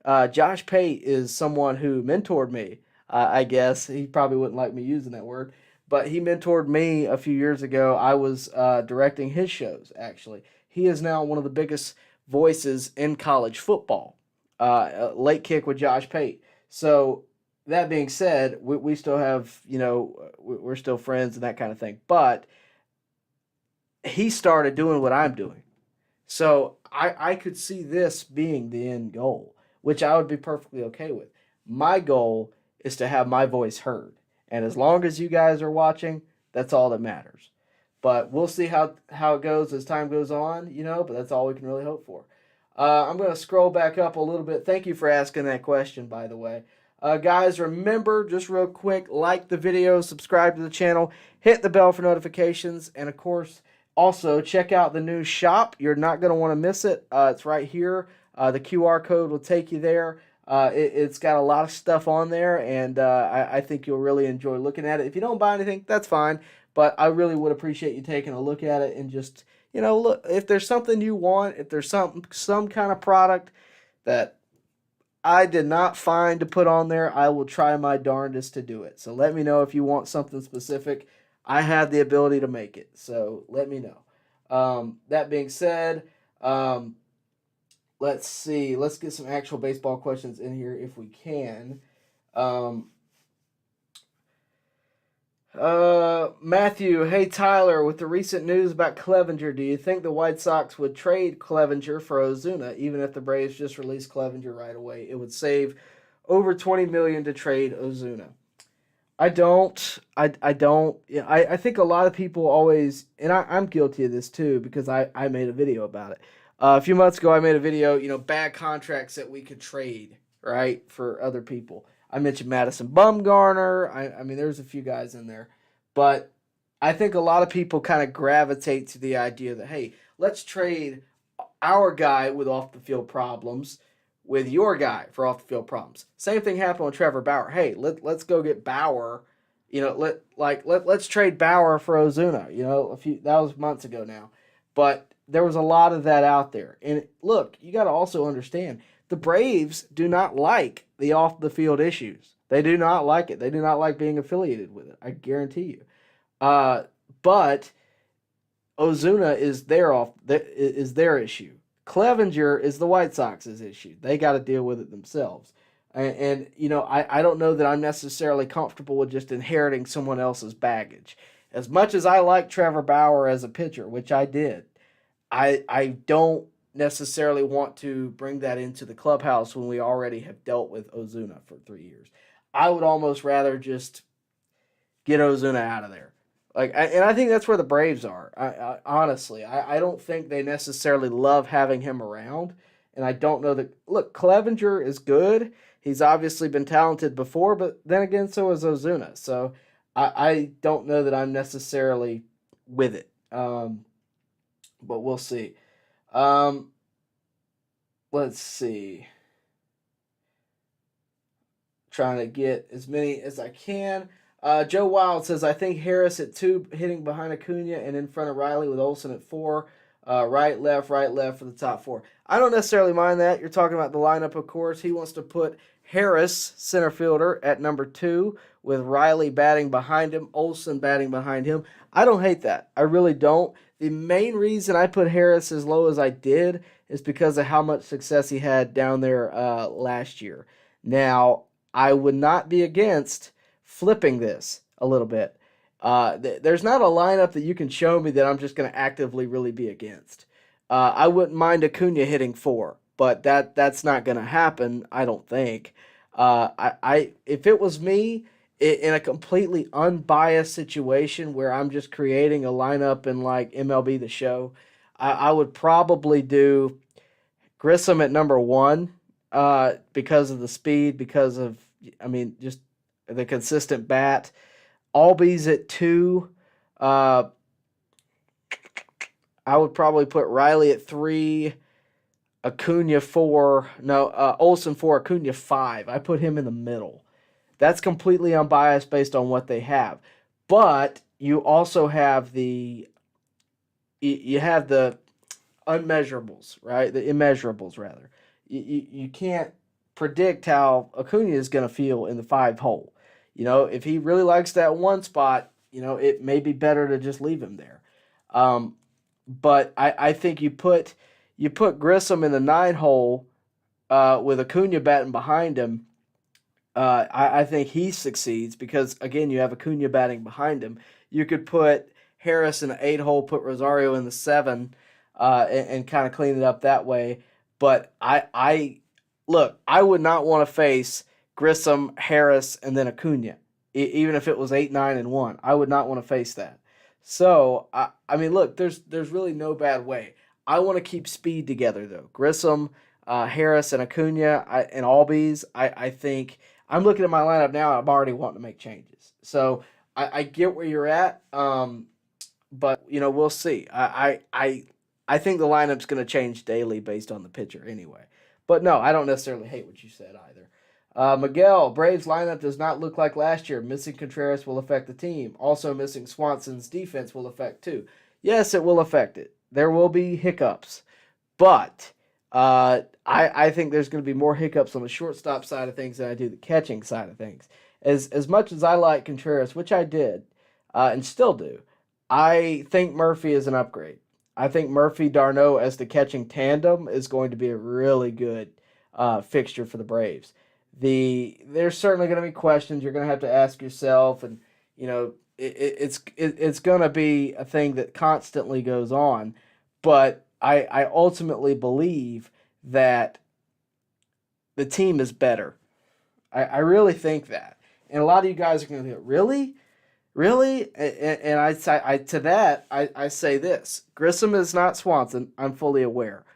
Josh Pate is someone who mentored me. I guess he probably wouldn't like me using that word, but he mentored me a few years ago. I was directing his shows, actually. He is now one of the biggest voices in college football. Late Kick with Josh Pate. So that being said, we still have, we're still friends and that kind of thing. But he started doing what I'm doing. So I could see this being the end goal, which I would be perfectly okay with. My goal is to have my voice heard. And as long as you guys are watching, that's all that matters. But we'll see how it goes as time goes on, but that's all we can really hope for. I'm going to scroll back up a little bit. Thank you for asking that question, by the way. Guys, remember, just real quick, like the video, subscribe to the channel, hit the bell for notifications, and of course, also check out the new shop. You're not going to want to miss it. It's right here. The QR code will take you there. It's got a lot of stuff on there, and I think you'll really enjoy looking at it. If you don't buy anything, that's fine, but I really would appreciate you taking a look at it and just, look, if there's something you want, if there's some kind of product that I did not find to put on there, I will try my darndest to do it. So let me know if you want something specific. I have the ability to make it, so let me know. That being said, let's see. Let's get some actual baseball questions in here if we can. Matthew, hey Tyler, with the recent news about Clevenger, do you think the White Sox would trade Clevenger for Ozuna, even if the Braves just released Clevenger right away? It would save over $20 million to trade Ozuna. I don't. I think a lot of people always, and I'm guilty of this too, because I made a video about it. A few months ago, I made a video, bad contracts that we could trade, right, for other people. I mentioned Madison Bumgarner. I mean, there's a few guys in there. But I think a lot of people kind of gravitate to the idea that, hey, let's trade our guy with off-the-field problems with your guy for off-the-field problems. Same thing happened with Trevor Bauer. Hey, let's go get Bauer. Let's trade Bauer for Ozuna. That was months ago now. But there was a lot of that out there. And look, you got to also understand, the Braves do not like the off-the-field issues. They do not like it. They do not like being affiliated with it. I guarantee you. But Ozuna is their issue. Clevenger is the White Sox's issue. They got to deal with it themselves. And I don't know that I'm necessarily comfortable with just inheriting someone else's baggage. As much as I like Trevor Bauer as a pitcher, which I did, I don't necessarily want to bring that into the clubhouse when we already have dealt with Ozuna for 3 years. I would almost rather just get Ozuna out of there. And I think that's where the Braves are. Honestly, I don't think they necessarily love having him around. And I don't know that. Look, Clevenger is good. He's obviously been talented before, but then again, so is Ozuna. So I don't know that I'm necessarily with it. But we'll see. Let's see. Trying to get as many as I can. Joe Wild says, I think Harris at 2, hitting behind Acuna and in front of Riley with Olsen at 4. Right, left for the top 4. I don't necessarily mind that. You're talking about the lineup, of course. He wants to put Harris, center fielder, at number 2 with Riley batting behind him, Olsen batting behind him. I don't hate that. I really don't. The main reason I put Harris as low as I did is because of how much success he had down there last year. Now, I would not be against flipping this a little bit. There's not a lineup that you can show me that I'm just going to actively really be against. I wouldn't mind Acuna hitting 4, but that's not going to happen, I don't think. If it was me in a completely unbiased situation where I'm just creating a lineup in like MLB The Show, I would probably do Grissom at number 1 because of the speed, because of, just the consistent bat. Albies at 2. I would probably put Riley at 3. Acuna 4. Olsen 4. Acuna 5. I put him in the middle. That's completely unbiased based on what they have. But you also have the unmeasurables, right? The immeasurables, rather. You can't predict how Acuna is going to feel in the 5 hole. If he really likes that one spot, it may be better to just leave him there. But I think you put Grissom in the 9 hole with Acuna batting behind him. I think he succeeds because, again, you have Acuna batting behind him. You could put Harris in the 8 hole, put Rosario in the 7, and kind of clean it up that way. But I would not want to face Grissom, Harris, and then Acuna, even if it was 8, 9, and 1. I would not want to face that. So, there's really no bad way. I want to keep speed together, though. Grissom, Harris, and Acuna, and Albies, I think – I'm looking at my lineup now, I'm already wanting to make changes. So, I get where you're at, but, we'll see. I think the lineup's going to change daily based on the pitcher anyway. But, no, I don't necessarily hate what you said either. Miguel, Braves lineup does not look like last year. Missing Contreras will affect the team. Also, missing Swanson's defense will affect too. Yes, it will affect it. There will be hiccups. But I think there's going to be more hiccups on the shortstop side of things than I do the catching side of things. As much as I like Contreras, which I did and still do, I think Murphy is an upgrade. I think Murphy-Darno as the catching tandem is going to be a really good fixture for the Braves. There's certainly going to be questions you're going to have to ask yourself, and it's going to be a thing that constantly goes on. But I ultimately believe that the team is better. I really think that, and a lot of you guys are going to go, really. And I say this: Grissom is not Swanson. I'm fully aware,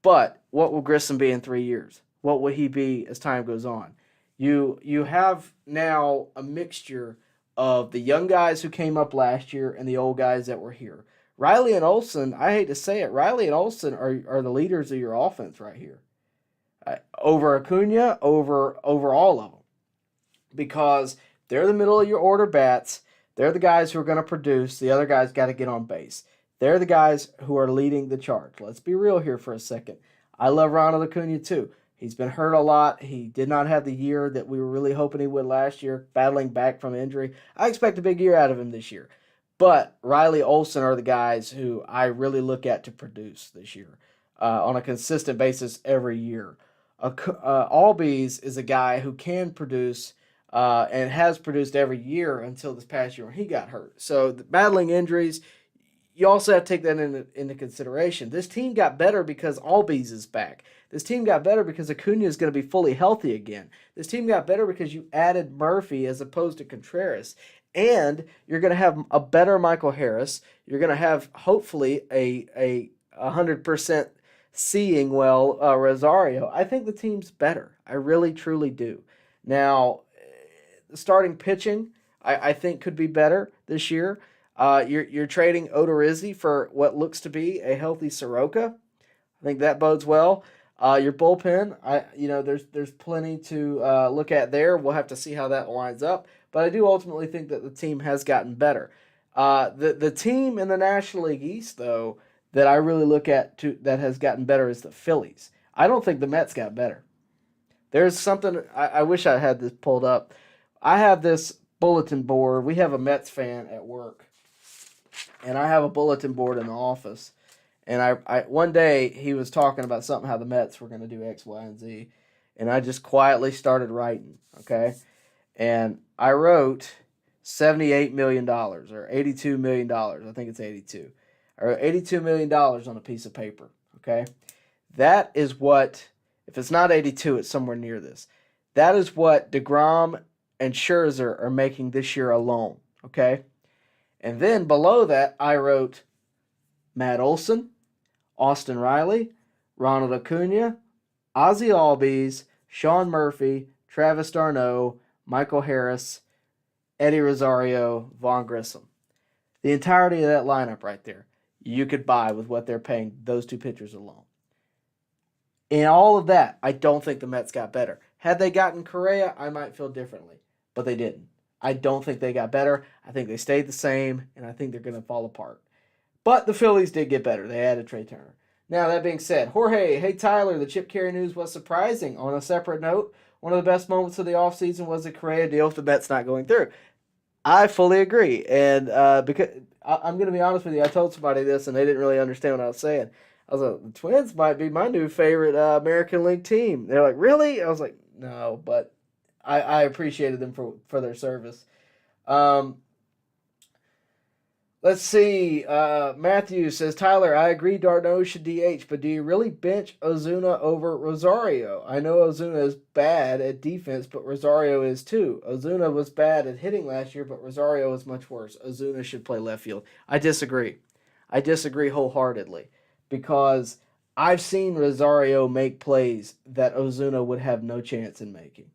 but what will Grissom be in 3 years? What will he be as time goes on? You have now a mixture of the young guys who came up last year and the old guys that were here. Riley and Olsen, I hate to say it, Riley and Olsen are the leaders of your offense right here. Over Acuna, over all of them. Because they're the middle of your order bats. They're the guys who are going to produce. The other guys got to get on base. They're the guys who are leading the charge. Let's be real here for a second. I love Ronald Acuna too. He's been hurt a lot. He did not have the year that we were really hoping he would last year, battling back from injury. I expect a big year out of him this year. But Riley, Olsen are the guys who I really look at to produce this year on a consistent basis every year. Albies is a guy who can produce and has produced every year until this past year when he got hurt. So battling injuries, you also have to take that into consideration. This team got better because Albies is back. This team got better because Acuna is going to be fully healthy again. This team got better because you added Murphy as opposed to Contreras. And you're going to have a better Michael Harris. You're going to have, hopefully, a 100% seeing well Rosario. I think the team's better. I really, truly do. Now, starting pitching, I think could be better this year. You're trading Odorizzi for what looks to be a healthy Soroka. I think that bodes well. Your bullpen, there's plenty to look at there. We'll have to see how that lines up. But I do ultimately think that the team has gotten better. The team in the National League East, though, that I really look at that has gotten better is the Phillies. I don't think the Mets got better. There's something, I wish I had this pulled up. I have this bulletin board. We have a Mets fan at work, and I have a bulletin board in the office. And I one day he was talking about something, how the Mets were going to do X, Y, and Z. And I just quietly started writing, okay? And I wrote $78 million or $82 million. I think it's 82. Or $82 million on a piece of paper, okay? That is what, if it's not 82, it's somewhere near this. That is what DeGrom and Scherzer are making this year alone, okay? And then below that, I wrote Matt Olson, Austin Riley, Ronald Acuna, Ozzie Albies, Sean Murphy, Travis d'Arnaud, Michael Harris, Eddie Rosario, Vaughn Grissom. The entirety of that lineup right there, you could buy with what they're paying those two pitchers alone. In all of that, I don't think the Mets got better. Had they gotten Correa, I might feel differently, but they didn't. I don't think they got better. I think they stayed the same, and I think they're going to fall apart. But the Phillies did get better. They added Trey Turner. Now, that being said, Jorge, hey Tyler, the Chip Carey news was surprising. On a separate note, one of the best moments of the offseason was the Correa deal if the bet's not going through. I fully agree. And because I'm going to be honest with you, I told somebody this and they didn't really understand what I was saying. I was like, the Twins might be my new favorite American League team. They're like, really? I was like, no, but I appreciated them for their service. Let's see. Matthew says, Tyler, I agree d'Arnaud should DH, but do you really bench Ozuna over Rosario? I know Ozuna is bad at defense, but Rosario is too. Ozuna was bad at hitting last year, but Rosario is much worse. Ozuna should play left field. I disagree. I disagree wholeheartedly because I've seen Rosario make plays that Ozuna would have no chance in making.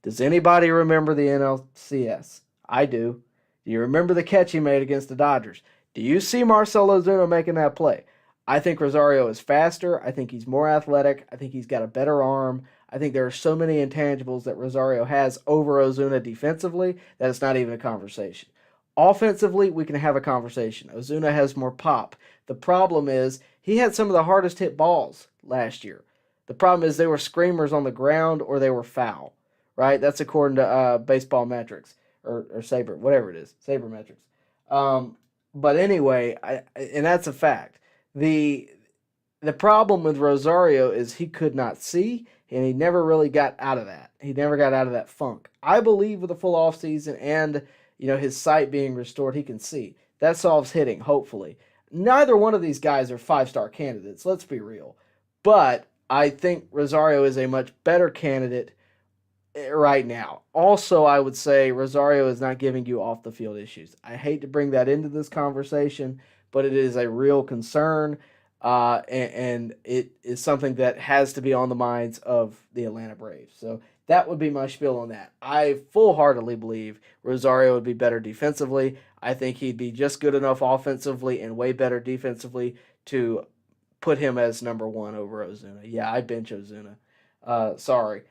Does anybody remember the NLCS? I do. Do you remember the catch he made against the Dodgers? Do you see Marcell Ozuna making that play? I think Rosario is faster. I think he's more athletic. I think he's got a better arm. I think there are so many intangibles that Rosario has over Ozuna defensively that it's not even a conversation. Offensively, we can have a conversation. Ozuna has more pop. The problem is he had some of the hardest hit balls last year. The problem is they were screamers on the ground or they were foul, right? That's according to baseball metrics. Or Saber, whatever it is, Saber metrics. But anyway, and that's a fact. The problem with Rosario is he could not see, and he never really got out of that. He never got out of that funk. I believe with a full offseason and his sight being restored, he can see. That solves hitting, hopefully. Neither one of these guys are 5-star candidates, let's be real. But I think Rosario is a much better candidate right now. Also, I would say Rosario is not giving you off the field issues. I hate to bring that into this conversation, but it is a real concern, and it is something that has to be on the minds of the Atlanta Braves. So that would be my spiel on that. I full-heartedly believe Rosario would be better defensively. I think he'd be just good enough offensively and way better defensively to put him as number one over Ozuna. Yeah, I bench Ozuna. Sorry.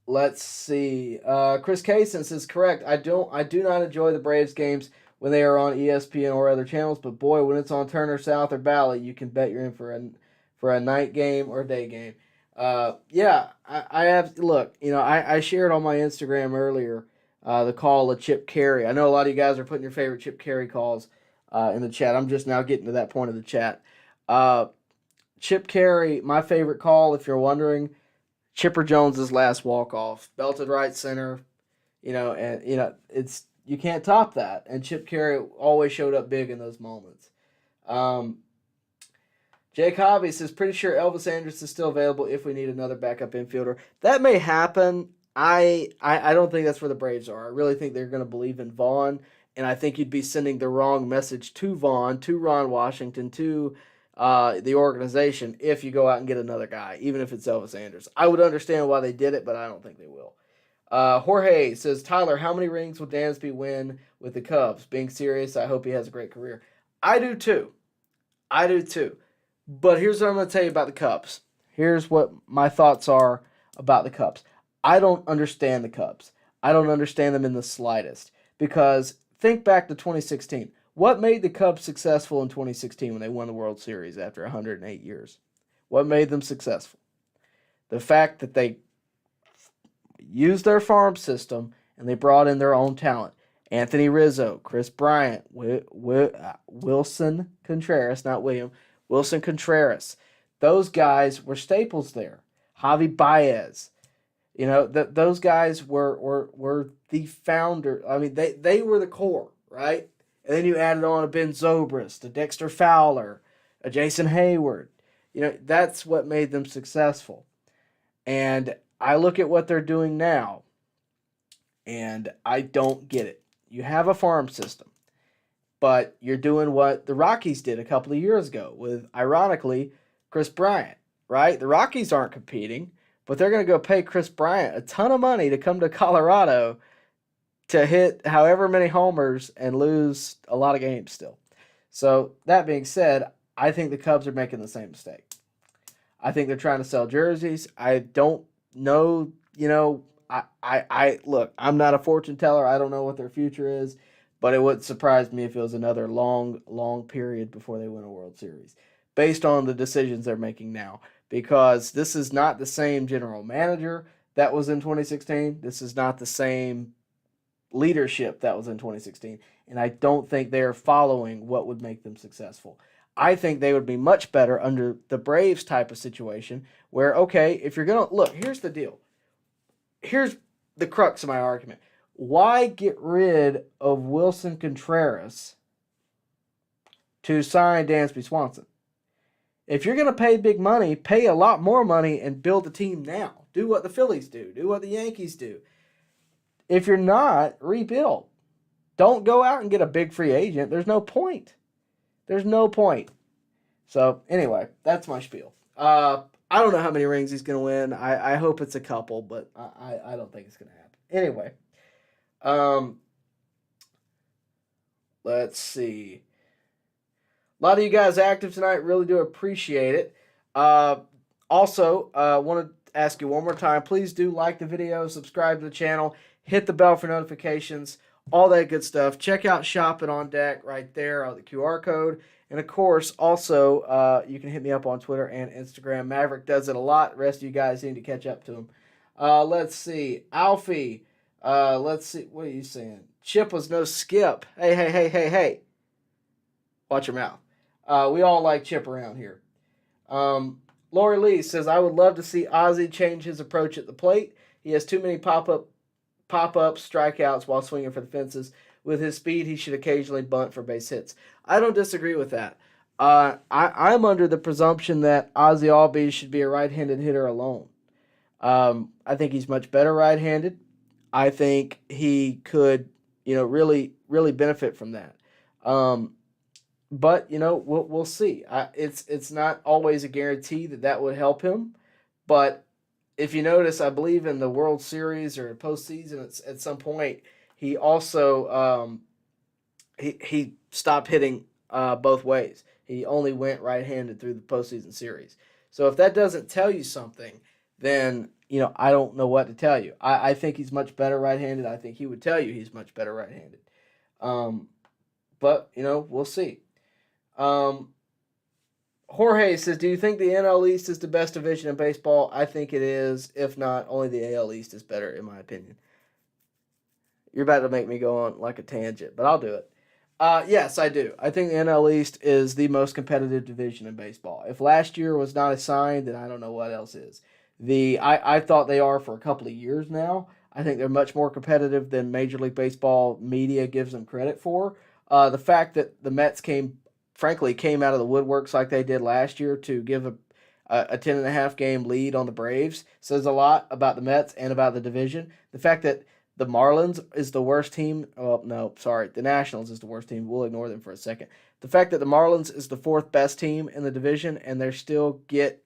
Let's see. Chris Kaysen says, correct. I do not enjoy the Braves games when they are on ESPN or other channels, but boy, when it's on Turner South or Bally, you can bet you're in for a night game or a day game. Yeah, I have. Look, I shared on my Instagram earlier the call of Chip Carey. I know a lot of you guys are putting your favorite Chip Carey calls in the chat. I'm just now getting to that point of the chat. Chip Carey, my favorite call, if you're wondering. Chipper Jones's last walk-off, belted right center, it's you can't top that. And Chip Carey always showed up big in those moments. Jake Hobby says, pretty sure Elvis Andrus is still available if we need another backup infielder. That may happen. I don't think that's where the Braves are. I really think they're going to believe in Vaughn, and I think you'd be sending the wrong message to Vaughn, to Ron Washington, to the organization if you go out and get another guy, even if it's Elvis Andrus. I would understand why they did it, but I don't think they will. Jorge says, Tyler, how many rings will Dansby win with the Cubs? Being serious, I hope he has a great career. I do too. But here's what I'm going to tell you about the Cubs. Here's what my thoughts are about the Cubs. I don't understand the Cubs. I don't understand them in the slightest. Because think back to 2016. What made the Cubs successful in 2016 when they won the World Series after 108 years? What made them successful? The fact that they used their farm system and they brought in their own talent. Anthony Rizzo, Chris Bryant, Wilson Contreras, not William, Wilson Contreras. Those guys were staples there. Javi Baez. Those guys were the founder. I mean, they were the core, right? And then you added on a Ben Zobrist, a Dexter Fowler, a Jason Hayward. That's what made them successful. And I look at what they're doing now, and I don't get it. You have a farm system, but you're doing what the Rockies did a couple of years ago with, ironically, Chris Bryant, right? The Rockies aren't competing, but they're going to go pay Chris Bryant a ton of money to come to Colorado to hit however many homers and lose a lot of games still. So that being said, I think the Cubs are making the same mistake. I think they're trying to sell jerseys. I don't know, I look, I'm not a fortune teller. I don't know what their future is, but it wouldn't surprise me if it was another long period before they win a World Series. based on the decisions they're making now, because this is not the same general manager that was in 2016. This is not the same leadership that was in 2016, and I don't think they're following what would make them successful. I think they would be much better under the Braves type of situation where, okay, if you're going to look, here's the deal. Here's the crux of my argument. Why get rid of Wilson Contreras to sign Dansby Swanson? If you're going to pay big money, pay a lot more money and build the team now. Do what the Phillies do. Do what the Yankees do. If you're not, rebuild. Don't go out and get a big free agent. There's no point. There's no point. So, anyway, that's my spiel. I don't know how many rings he's going to win. I hope it's a couple, but I don't think it's going to happen. Anyway, let's see. A lot of you guys active tonight. Really do appreciate it. Also, want to ask you one more time. Please do like the video, subscribe to the channel, hit the bell for notifications, all that good stuff. Check out Shopping on Deck right there on the QR code. And, of course, also, you can hit me up on Twitter and Instagram. Maverick does it a lot. The rest of you guys need to catch up to him. Let's see. Alfie, let's see. What are you saying? Chip was no skip. Hey. Watch your mouth. We all like Chip around here. Lori Lee says, I would love to see Ozzie change his approach at the plate. He has too many pop-up strikeouts while swinging for the fences. With his speed, he should occasionally bunt for base hits. I don't disagree with that. I'm under the presumption that Ozzie Albies should be a right-handed hitter alone. I think he's much better right-handed. I think he could, really, really benefit from that. But we'll see. It's not always a guarantee that would help him. But if you notice, I believe in the World Series or postseason at some point, he also he stopped hitting both ways. He only went right-handed through the postseason series. So if that doesn't tell you something, then I don't know what to tell you. I think he's much better right-handed. I think he would tell you he's much better right-handed. But we'll see. Jorge says, do you think the NL East is the best division in baseball? I think it is. If not, only the AL East is better, in my opinion. You're about to make me go on like a tangent, but I'll do it. Yes, I do. I think the NL East is the most competitive division in baseball. If last year was not a sign, then I don't know what else is. I thought they are for a couple of years now. I think they're much more competitive than Major League Baseball media gives them credit for. The fact that the Mets came out of the woodworks like they did last year to give a 10.5 game lead on the Braves says a lot about the Mets and about the division. The fact that the Marlins is the worst team. Oh, no, sorry. The Nationals is the worst team. We'll ignore them for a second. The fact that the Marlins is the fourth best team in the division and they still get,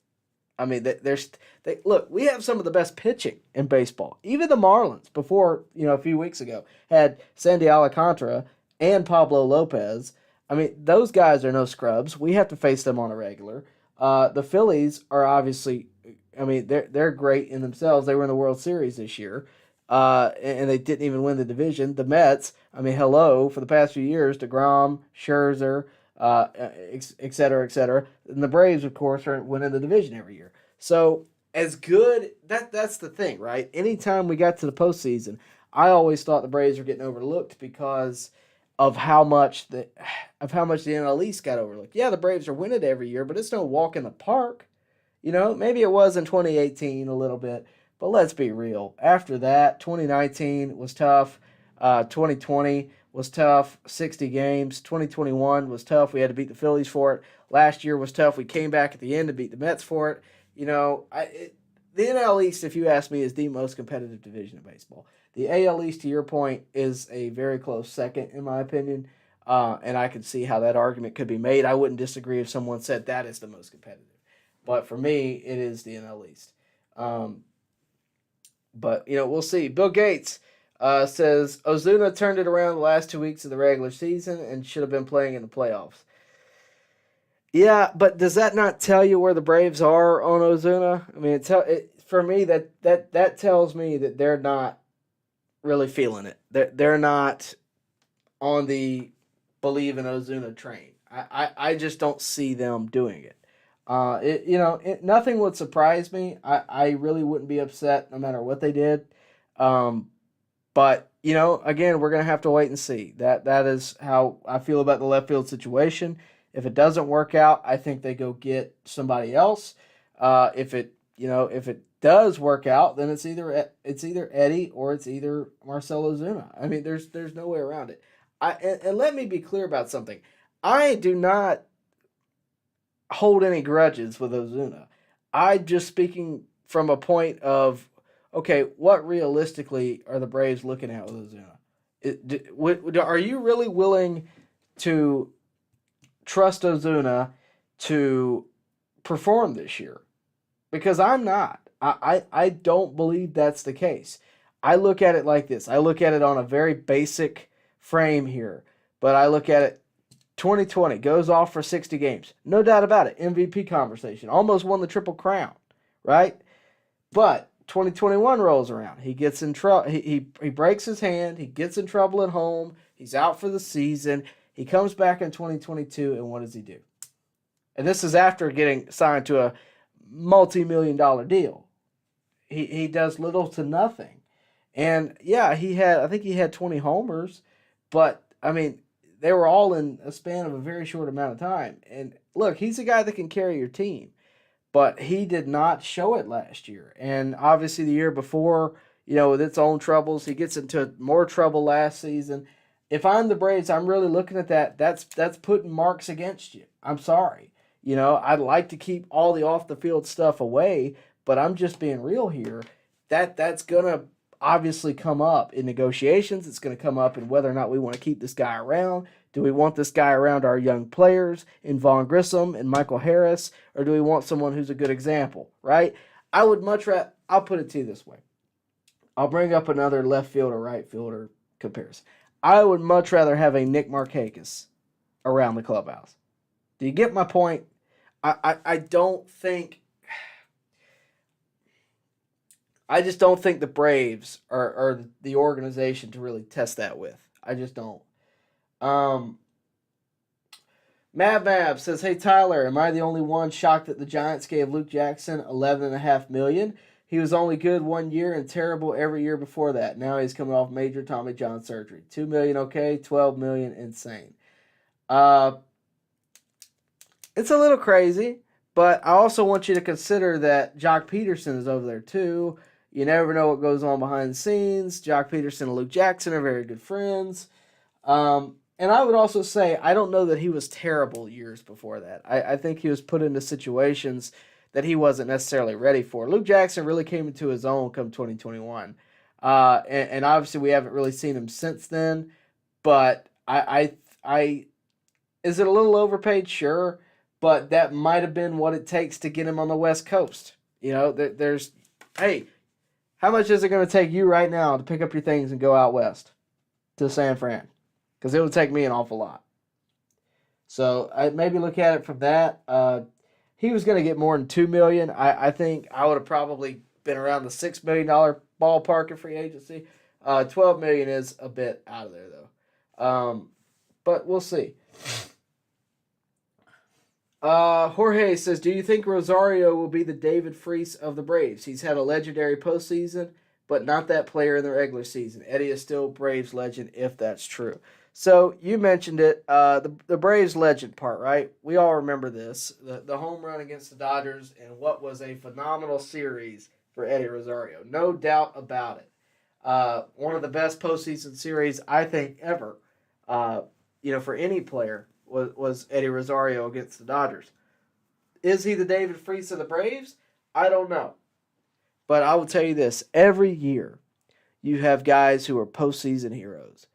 look, we have some of the best pitching in baseball. Even the Marlins, before, a few weeks ago, had Sandy Alcantara and Pablo Lopez. Those guys are no scrubs. We have to face them on a regular. The Phillies are obviously, they're great in themselves. They were in the World Series this year. And they didn't even win the division. The Mets, for the past few years, DeGrom, Scherzer, et cetera. And the Braves, of course, are winning the division every year. So, as good, that's the thing, right? Anytime we got to the postseason, I always thought the Braves were getting overlooked because of how much the NL East got overlooked. Yeah, the Braves are winning every year, but it's no walk in the park. Maybe it was in 2018 a little bit. But let's be real. After that, 2019 was tough. 2020 was tough, 60 games. 2021 was tough. We had to beat the Phillies for it. Last year was tough. We came back at the end to beat the Mets for it. The NL East, if you ask me, is the most competitive division in baseball. The AL East, to your point, is a very close second, in my opinion. And I can see how that argument could be made. I wouldn't disagree if someone said that is the most competitive. But for me, it is the NL East. But, we'll see. Bill Gates says, Ozuna turned it around the last 2 weeks of the regular season and should have been playing in the playoffs. Yeah, but does that not tell you where the Braves are on Ozuna? For me, that tells me that they're not really feeling it. They're not on the believe in Ozuna train. I just don't see them doing it. Nothing would surprise me. I really wouldn't be upset no matter what they did. But, again, we're going to have to wait and see. That is how I feel about the left field situation. If it doesn't work out, I think they go get somebody else. If it does work out, then it's either Eddie or it's either Marcell Ozuna. I mean, there's no way around it. And let me be clear about something. I do not hold any grudges with Ozuna. I'm just speaking from a point of, okay, what realistically are the Braves looking at with Ozuna? Are you really willing to trust Ozuna to perform this year? Because I'm not. I don't believe that's the case. I look at it like this. I look at it on a very basic frame here. But I look at it, 2020, goes off for 60 games. No doubt about it. MVP conversation. Almost won the Triple Crown, right? But 2021 rolls around. He gets in trouble. He breaks his hand. He gets in trouble at home. He's out for the season. He comes back in 2022, and what does he do? And this is after getting signed to a multi-million-dollar deal. He does little to nothing. And, yeah, I think he had 20 homers, but, I mean, they were all in a span of a very short amount of time. And, look, he's a guy that can carry your team, but he did not show it last year. And, obviously, the year before, with its own troubles, he gets into more trouble last season. If I'm the Braves, I'm really looking at that. That's putting marks against you. I'm sorry. I'd like to keep all the off-the-field stuff away, but I'm just being real here. That's going to obviously come up in negotiations. It's going to come up in whether or not we want to keep this guy around. Do we want this guy around our young players in Vaughn Grissom and Michael Harris, or do we want someone who's a good example, right? I would much rather, I'll put it to you this way. I'll bring up another left fielder, right fielder comparison. I would much rather have a Nick Markakis around the clubhouse. Do you get my point? I just don't think the Braves are the organization to really test that with. I just don't. Mab says, "Hey Tyler, am I the only one shocked that the Giants gave Luke Jackson $11.5 million? He was only good 1 year and terrible every year before that. Now he's coming off major Tommy John surgery. $2 million okay, $12 million insane." It's a little crazy, but I also want you to consider that Jock Peterson is over there too. You never know what goes on behind the scenes. Jock Peterson and Luke Jackson are very good friends. And I would also say, I don't know that he was terrible years before that. I think he was put into situations that he wasn't necessarily ready for. Luke Jackson really came into his own come 2021. And obviously we haven't really seen him since then. But is it a little overpaid? Sure. But that might have been what it takes to get him on the West Coast. Hey, how much is it going to take you right now to pick up your things and go out west to San Fran? Because it would take me an awful lot. So I maybe look at it from that. He was going to get more than $2 million. I think I would have probably been around the $6 million ballpark in free agency. $12 million is a bit out of there though. But we'll see. Jorge says, "Do you think Rosario will be the David Freese of the Braves? He's had a legendary postseason, but not that player in the regular season. Eddie is still Braves legend if that's true." So you mentioned it, the Braves legend part, right? We all remember this, the home run against the Dodgers and what was a phenomenal series for Eddie Rosario. No doubt about it. One of the best postseason series I think ever, for any player. Was Eddie Rosario against the Dodgers. Is he the David Freese of the Braves? I don't know. But I will tell you this. Every year, you have guys who are postseason heroes.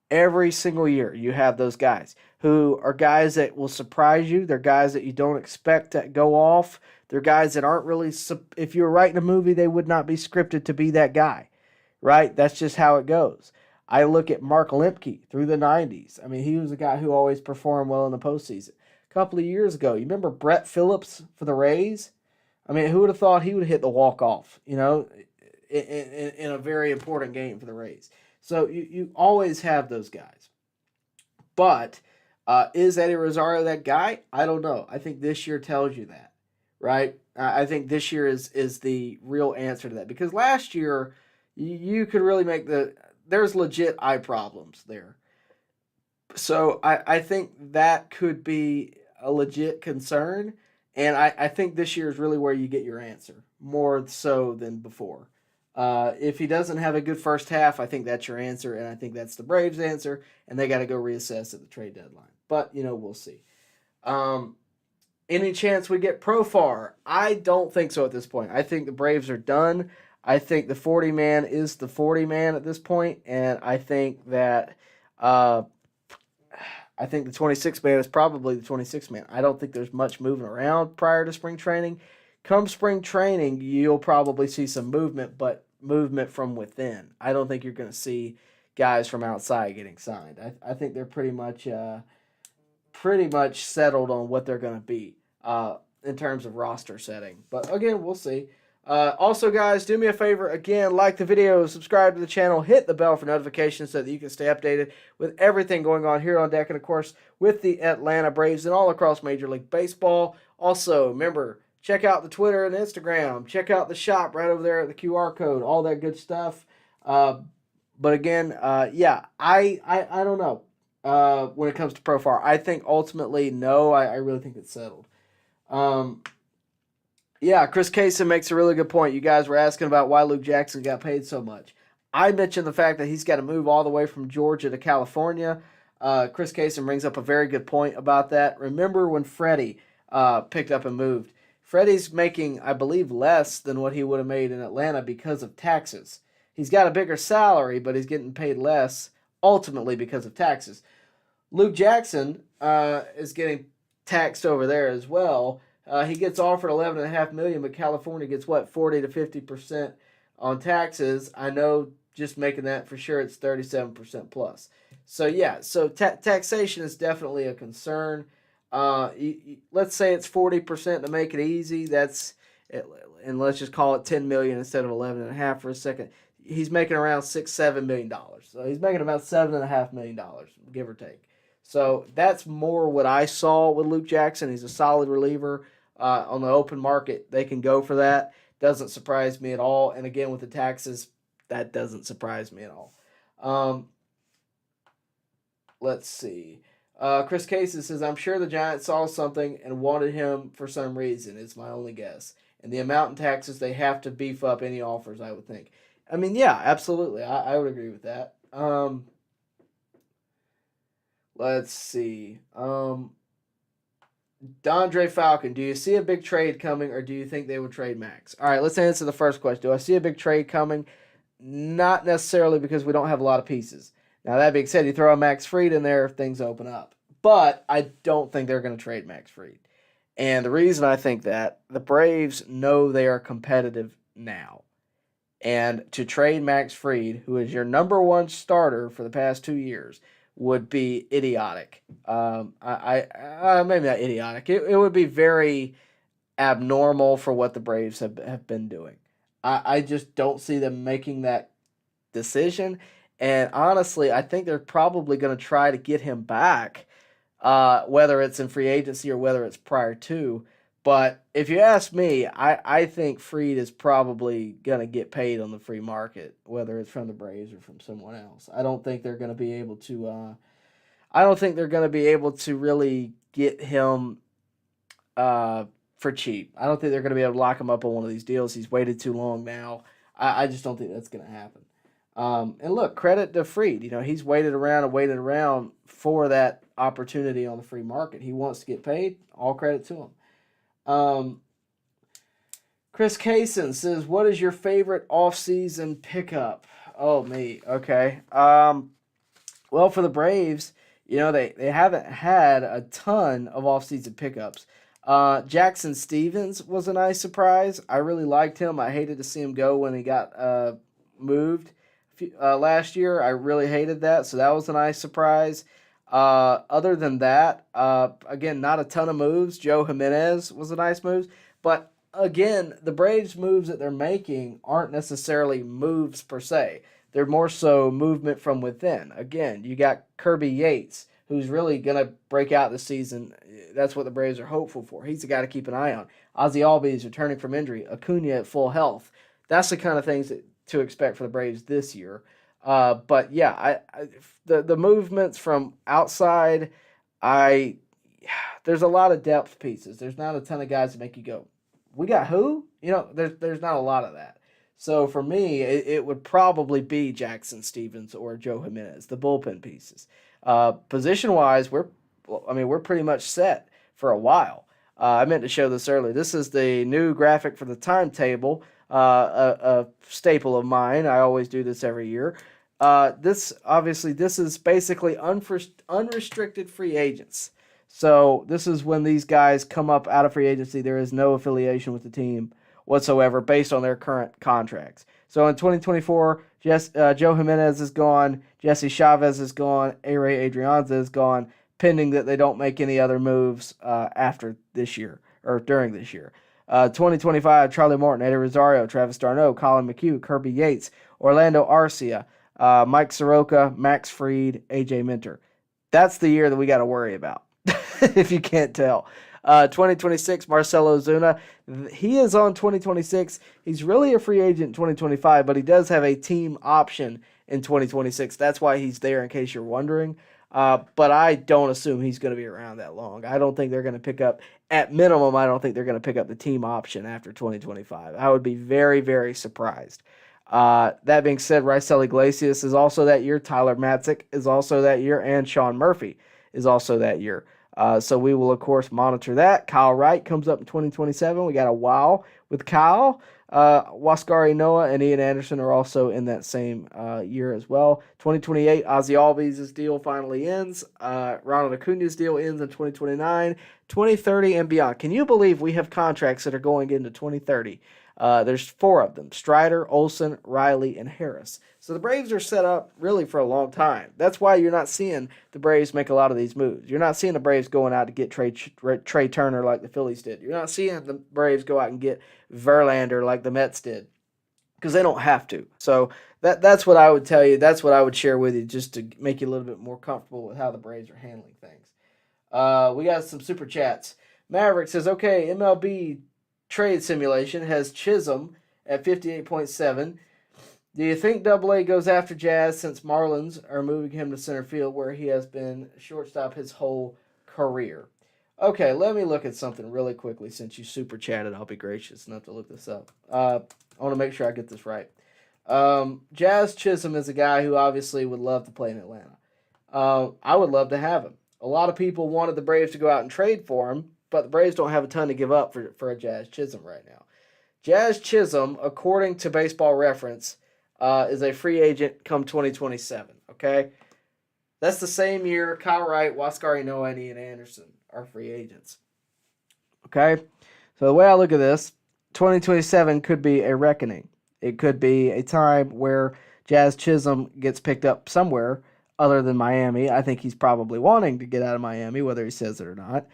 Every single year, you have those guys who are guys that will surprise you. They're guys that you don't expect to go off. They're guys that aren't really, if you were writing a movie, they would not be scripted to be that guy, right? That's just how it goes. I look at Mark Lemke through the 90s. I mean, he was a guy who always performed well in the postseason. A couple of years ago, you remember Brett Phillips for the Rays? I mean, who would have thought he would have hit the walk-off, in a very important game for the Rays? So you always have those guys. But Is Eddie Rosario that guy? I don't know. I think this year tells you that, right? I think this year is the real answer to that, because last year you could really make there's legit eye problems there. So I think that could be a legit concern, and I think this year is really where you get your answer, more so than before. If he doesn't have a good first half, I think that's your answer, and I think that's the Braves' answer, and they got to go reassess at the trade deadline. But, we'll see. Any chance we get Profar? I don't think so at this point. I think the Braves are done. I think the 40-man is the 40-man at this point, and I think that the 26-man is probably the 26-man. I don't think there's much moving around prior to spring training. Come spring training, you'll probably see some movement, but movement from within. I don't think you're going to see guys from outside getting signed. I think they're pretty much settled on what they're going to be in terms of roster setting. But again, we'll see. Also, guys, do me a favor. Again, like the video, subscribe to the channel, hit the bell for notifications so that you can stay updated with everything going on here on deck and, of course, with the Atlanta Braves and all across Major League Baseball. Also, remember, check out the Twitter and Instagram. Check out the shop right over there at the QR code, all that good stuff. But again, yeah, I don't know when it comes to Profar. I think ultimately, no, I really think it's settled. Yeah, Chris Kaysen makes a really good point. You guys were asking about why Luke Jackson got paid so much. I mentioned the fact that he's got to move all the way from Georgia to California. Chris Kaysen brings up a very good point about that. Remember when Freddie picked up and moved? Freddie's making, I believe, less than what he would have made in Atlanta because of taxes. He's got a bigger salary, but he's getting paid less ultimately because of taxes. Luke Jackson is getting taxed over there as well. He gets offered $11.5 million, but California gets 40 to 50% on taxes. I know, just making that for sure, it's 37% plus. So yeah, so taxation is definitely a concern. Let's say it's 40% to make it easy. And let's just call it $10 million instead of $11.5 for a second. He's making around $6-7 million. So he's making about $7.5 million, give or take. So that's more what I saw with Luke Jackson. He's a solid reliever. On the open market, they can go for that. Doesn't surprise me at all. And again, with the taxes, that doesn't surprise me at all. Let's see. Chris Casey says, I'm sure the Giants saw something and wanted him for some reason. It's my only guess. And the amount in taxes, they have to beef up any offers, I would think. I mean, yeah, absolutely. I would agree with that. Let's see. Dondre Falcon, do you see a big trade coming, or do you think they would trade Max? All right, let's answer the first question. Do I see a big trade coming? Not necessarily, because we don't have a lot of pieces. Now, that being said, you throw a Max Fried in there, things open up. But I don't think they're going to trade Max Fried. And the reason I think that, the Braves know they are competitive now. And to trade Max Fried, who is your number one starter for the past 2 years, would be idiotic. Maybe not idiotic. It would be very abnormal for what the Braves have been doing. I just don't see them making that decision. And honestly, I think they're probably going to try to get him back, whether it's in free agency or whether it's prior to. But if you ask me, I think Fried is probably going to get paid on the free market, whether it's from the Braves or from someone else. I don't think they're going to be able to. I don't think they're going to be able to really get him for cheap. I don't think they're going to be able to lock him up on one of these deals. He's waited too long now. I just don't think that's going to happen. And look, credit to Fried. He's waited around for that opportunity on the free market. He wants to get paid. All credit to him. Chris Kaysen says, what is your favorite offseason pickup? Oh, me. Okay. Well, for the Braves, they haven't had a ton of offseason pickups. Jackson Stevens was a nice surprise. I really liked him. I hated to see him go when he got moved last year. I really hated that, so that was a nice surprise. Other than that, again, not a ton of moves. Joe Jimenez was a nice move. But again, the Braves moves that they're making aren't necessarily moves per se. They're more so movement from within. Again, you got Kirby Yates, who's really going to break out this season. That's what the Braves are hopeful for. He's the guy to keep an eye on. Ozzie Albies returning from injury. Acuna at full health. That's the kind of things to expect for the Braves this year. But yeah, the movements from outside, there's a lot of depth pieces. There's not a ton of guys that make you go, we got who? There's not a lot of that. So for me, it would probably be Jackson Stevens or Joe Jimenez, the bullpen pieces. Position-wise, we're pretty much set for a while. I meant to show this earlier. This is the new graphic for the timetable, a staple of mine. I always do this every year. This is basically unrestricted free agents. So this is when these guys come up out of free agency. There is no affiliation with the team whatsoever based on their current contracts. So in 2024, Joe Jimenez is gone, Jesse Chavez is gone, A-Ray Adrianza is gone, pending that they don't make any other moves after this year or during this year. 2025, Charlie Morton, Eddie Rosario, Travis d'Arnaud, Colin McHugh, Kirby Yates, Orlando Arcia, Mike Soroka, Max Fried, AJ Minter. That's the year that we got to worry about, if you can't tell. 2026, Marcelo Ozuna. He is on 2026. He's really a free agent in 2025, but he does have a team option in 2026. That's why he's there, in case you're wondering. But I don't assume he's going to be around that long. I don't think they're going to pick up, at minimum, I don't think they're going to pick up the team option after 2025. I would be very, very surprised. That being said, Raisel Iglesias is also that year. Tyler Matzik is also that year. And Sean Murphy is also that year. So we will, of course, monitor that. Kyle Wright comes up in 2027. We got a while with Kyle. Waskari Noah and Ian Anderson are also in that same year as well. 2028, Ozzie Albies' deal finally ends. Ronald Acuna's deal ends in 2029, 2030, and beyond. Can you believe we have contracts that are going into 2030? There's 4 of them: Strider, Olsen, Riley, and Harris. So the Braves are set up really for a long time. That's why you're not seeing the Braves make a lot of these moves. You're not seeing the Braves going out to get Trey Turner like the Phillies did. You're not seeing the Braves go out and get Verlander like the Mets did, because they don't have to. So that's what I would tell you. That's what I would share with you, just to make you a little bit more comfortable with how the Braves are handling things. We got some super chats. Maverick says, okay, MLB trade simulation has Chisholm at 58.7. Do you think AA goes after Jazz, since Marlins are moving him to center field, where he has been shortstop his whole career? Okay, let me look at something really quickly. Since you super chatted, I'll be gracious enough to look this up. I want to make sure I get this right. Jazz Chisholm is a guy who obviously would love to play in Atlanta. I would love to have him. A lot of people wanted the Braves to go out and trade for him, but the Braves don't have a ton to give up for a Jazz Chisholm right now. Jazz Chisholm, according to Baseball Reference, is a free agent come 2027, okay? That's the same year Kyle Wright, Waskari Noah, and Ian Anderson are free agents. Okay? So the way I look at this, 2027 could be a reckoning. It could be a time where Jazz Chisholm gets picked up somewhere other than Miami. I think he's probably wanting to get out of Miami, whether he says it or not.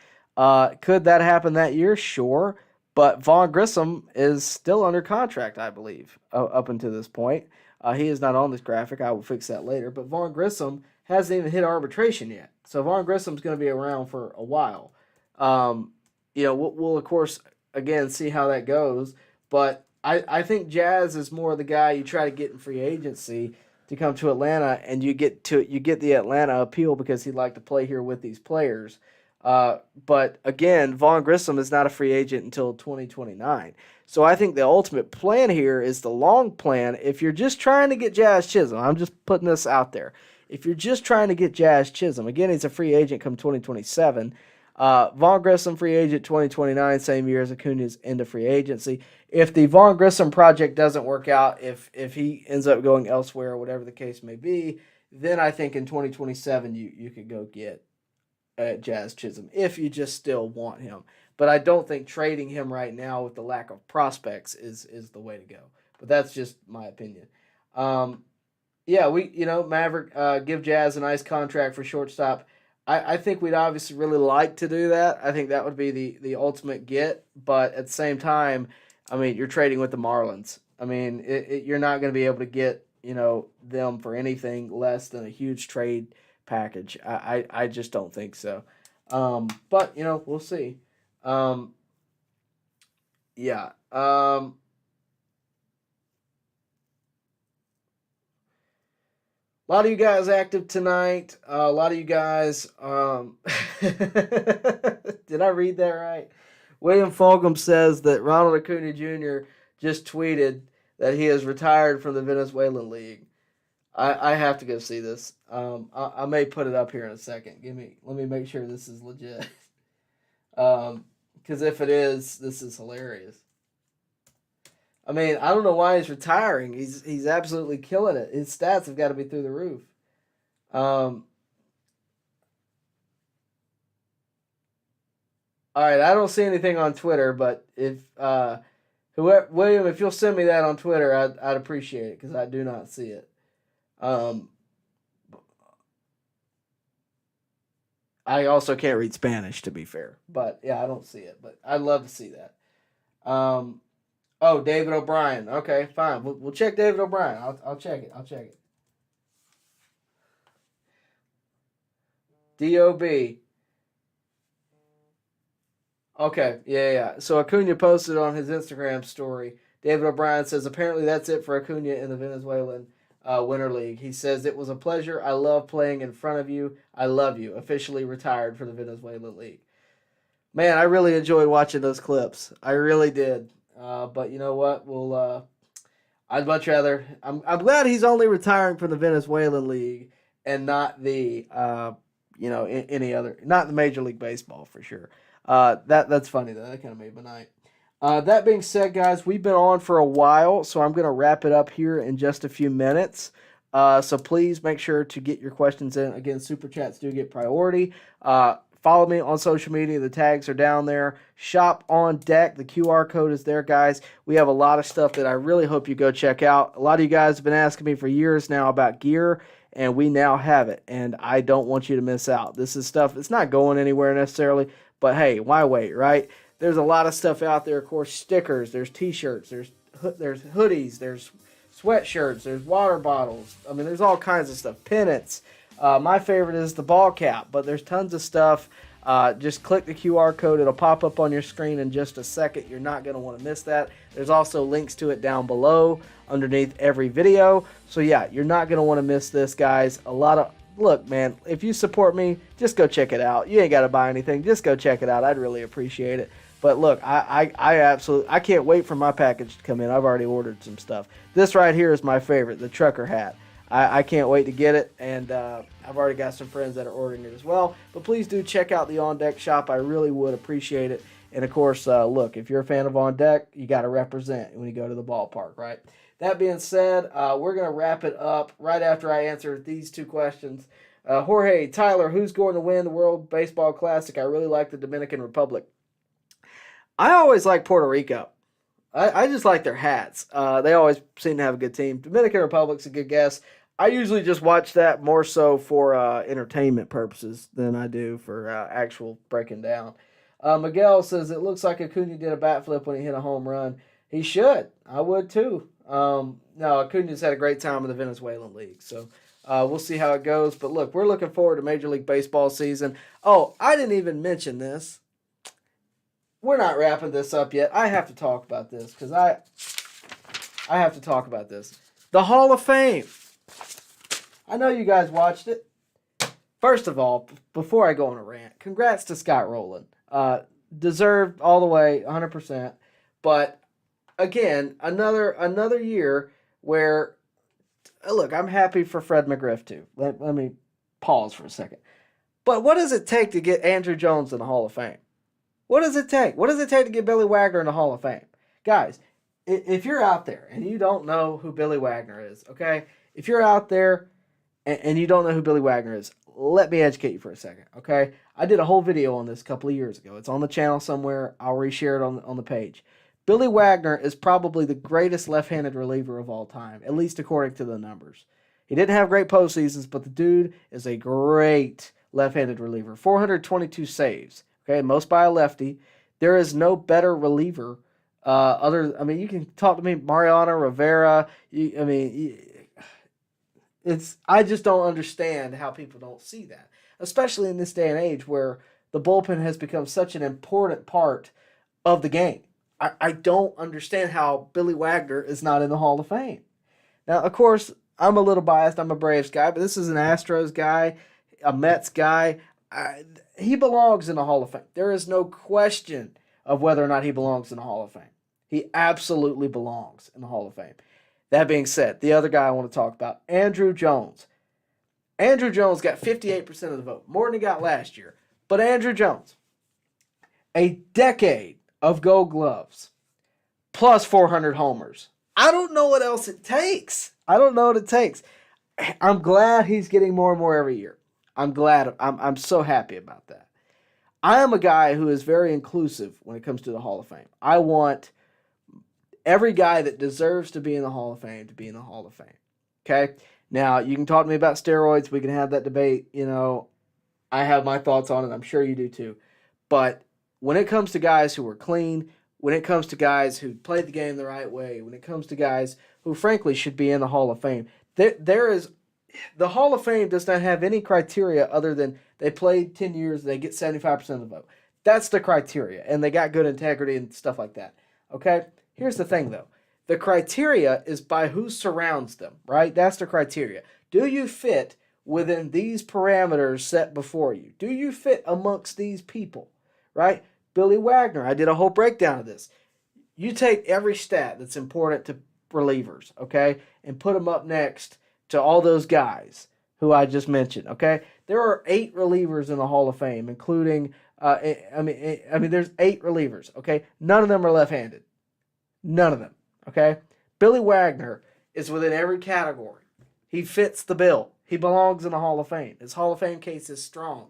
Could that happen that year? Sure. But Vaughn Grissom is still under contract, I believe, up until this point. He is not on this graphic. I will fix that later. But Vaughn Grissom hasn't even hit arbitration yet. So Vaughn Grissom's going to be around for a while. We'll, of course, again, see how that goes. But I think Jazz is more the guy you try to get in free agency to come to Atlanta, and you get the Atlanta appeal because he'd like to play here with these players. But again, Vaughn Grissom is not a free agent until 2029. So I think the ultimate plan here is the long plan. If you're just trying to get Jazz Chisholm, I'm just putting this out there. If you're just trying to get Jazz Chisholm, again, he's a free agent come 2027. Vaughn Grissom, free agent 2029, same year as Acuna's into free agency. If the Vaughn Grissom project doesn't work out, if he ends up going elsewhere, whatever the case may be, then I think in 2027 you could go get Jazz Chisholm if you just still want him. But I don't think trading him right now with the lack of prospects is the way to go. But that's just my opinion. Maverick, give Jazz a nice contract for shortstop. I think we'd obviously really like to do that. I think that would be the ultimate get. But at the same time, I mean, you're trading with the Marlins. I mean, you're not going to be able to get them for anything less than a huge trade package. I just don't think so. But, we'll see. Yeah. A lot of you guys active tonight. A lot of you guys. Did I read that right? William Fulgham says that Ronald Acuna Jr. just tweeted that he has retired from the Venezuelan League. I have to go see this. I may put it up here in a second. Let me make sure this is legit. Because if it is, this is hilarious. I mean, I don't know why he's retiring. He's absolutely killing it. His stats have got to be through the roof. All right, I don't see anything on Twitter, but if William, if you'll send me that on Twitter, I'd appreciate it because I do not see it. I also can't read Spanish, to be fair, but yeah, I don't see it. But I'd love to see that. Oh, David O'Brien. Okay, fine. We'll check David O'Brien. I'll check it. DOB. Okay, yeah. So Acuna posted on his Instagram story. David O'Brien says, apparently that's it for Acuna in the Venezuelan Winter League. He says, it was a pleasure. I love playing in front of you. I love you. Officially retired from the Venezuelan League. Man, I really enjoyed watching those clips. I really did. But you know what? I'd much rather. I'm glad he's only retiring from the Venezuelan League and not the any other, not the Major League Baseball for sure. That's funny though. That kind of made my night. That being said, guys, we've been on for a while, so I'm going to wrap it up here in just a few minutes. So please make sure to get your questions in. Again, Super Chats do get priority. Follow me on social media. The tags are down there. Shop on Deck. The QR code is there, guys. We have a lot of stuff that I really hope you go check out. A lot of you guys have been asking me for years now about gear, and we now have it, and I don't want you to miss out. This is stuff, it's not going anywhere necessarily, but hey, why wait, right? There's a lot of stuff out there, of course, stickers, there's t-shirts, there's hoodies, there's sweatshirts, there's water bottles. I mean, there's all kinds of stuff, pennants. My favorite is the ball cap, but there's tons of stuff. Just click the QR code. It'll pop up on your screen in just a second. You're not going to want to miss that. There's also links to it down below underneath every video. So yeah, you're not going to want to miss this, guys. Look, man, if you support me, just go check it out. You ain't got to buy anything. Just go check it out. I'd really appreciate it. But look, I can't wait for my package to come in. I've already ordered some stuff. This right here is my favorite, the trucker hat. I can't wait to get it, and I've already got some friends that are ordering it as well. But please do check out the On Deck shop. I really would appreciate it. And, of course, look, if you're a fan of On Deck, you got to represent when you go to the ballpark, right? That being said, we're going to wrap it up right after I answer these two questions. Jorge, Tyler, who's going to win the World Baseball Classic? I really like the Dominican Republic. I always like Puerto Rico. I just like their hats. They always seem to have a good team. Dominican Republic's a good guess. I usually just watch that more so for entertainment purposes than I do for actual breaking down. Miguel says, it looks like Acuna did a bat flip when he hit a home run. He should. I would too. No, Acuna's had a great time in the Venezuelan League. So we'll see how it goes. But look, we're looking forward to Major League Baseball season. Oh, I didn't even mention this. We're not wrapping this up yet. I have to talk about this because I have to talk about this. The Hall of Fame. I know you guys watched it. First of all, before I go on a rant, congrats to Scott Rowland. Deserved all the way, 100%. But again, another year where, look, I'm happy for Fred McGriff too. Let me pause for a second. But what does it take to get Andrew Jones in the Hall of Fame? What does it take? What does it take to get Billy Wagner in the Hall of Fame? Guys, if you're out there and you don't know who Billy Wagner is, okay? If you're out there and you don't know who Billy Wagner is, let me educate you for a second, okay? I did a whole video on this a couple of years ago. It's on the channel somewhere. I'll reshare it on the page. Billy Wagner is probably the greatest left-handed reliever of all time, at least according to the numbers. He didn't have great postseasons, but the dude is a great left-handed reliever. 422 saves. Okay, most by a lefty. There is no better reliever you can talk to me, Mariano Rivera. I just don't understand how people don't see that, especially in this day and age where the bullpen has become such an important part of the game. I don't understand how Billy Wagner is not in the Hall of Fame. Now, of course, I'm a little biased. I'm a Braves guy, but this is an Astros guy, a Mets guy. He belongs in the Hall of Fame. There is no question of whether or not he belongs in the Hall of Fame. He absolutely belongs in the Hall of Fame. That being said, the other guy I want to talk about, Andruw Jones. Andruw Jones got 58% of the vote, more than he got last year. But Andruw Jones, a decade of Gold Gloves, plus 400 homers. I don't know what else it takes. I don't know what it takes. I'm glad he's getting more and more every year. I'm glad. I'm so happy about that. I am a guy who is very inclusive when it comes to the Hall of Fame. I want every guy that deserves to be in the Hall of Fame to be in the Hall of Fame. Okay? Now, you can talk to me about steroids. We can have that debate. You know, I have my thoughts on it. I'm sure you do too. But when it comes to guys who are clean, when it comes to guys who played the game the right way, when it comes to guys who frankly should be in the Hall of Fame, the Hall of Fame does not have any criteria other than they played 10 years, they get 75% of the vote. That's the criteria, and they got good integrity and stuff like that. Okay? Here's the thing, though. The criteria is by who surrounds them, right? That's the criteria. Do you fit within these parameters set before you? Do you fit amongst these people, right? Billy Wagner, I did a whole breakdown of this. You take every stat that's important to relievers, okay, and put them up next to all those guys who I just mentioned, okay? There are 8 relievers in the Hall of Fame, including, there's 8 relievers, okay? None of them are left-handed. None of them, okay? Billy Wagner is within every category. He fits the bill. He belongs in the Hall of Fame. His Hall of Fame case is strong.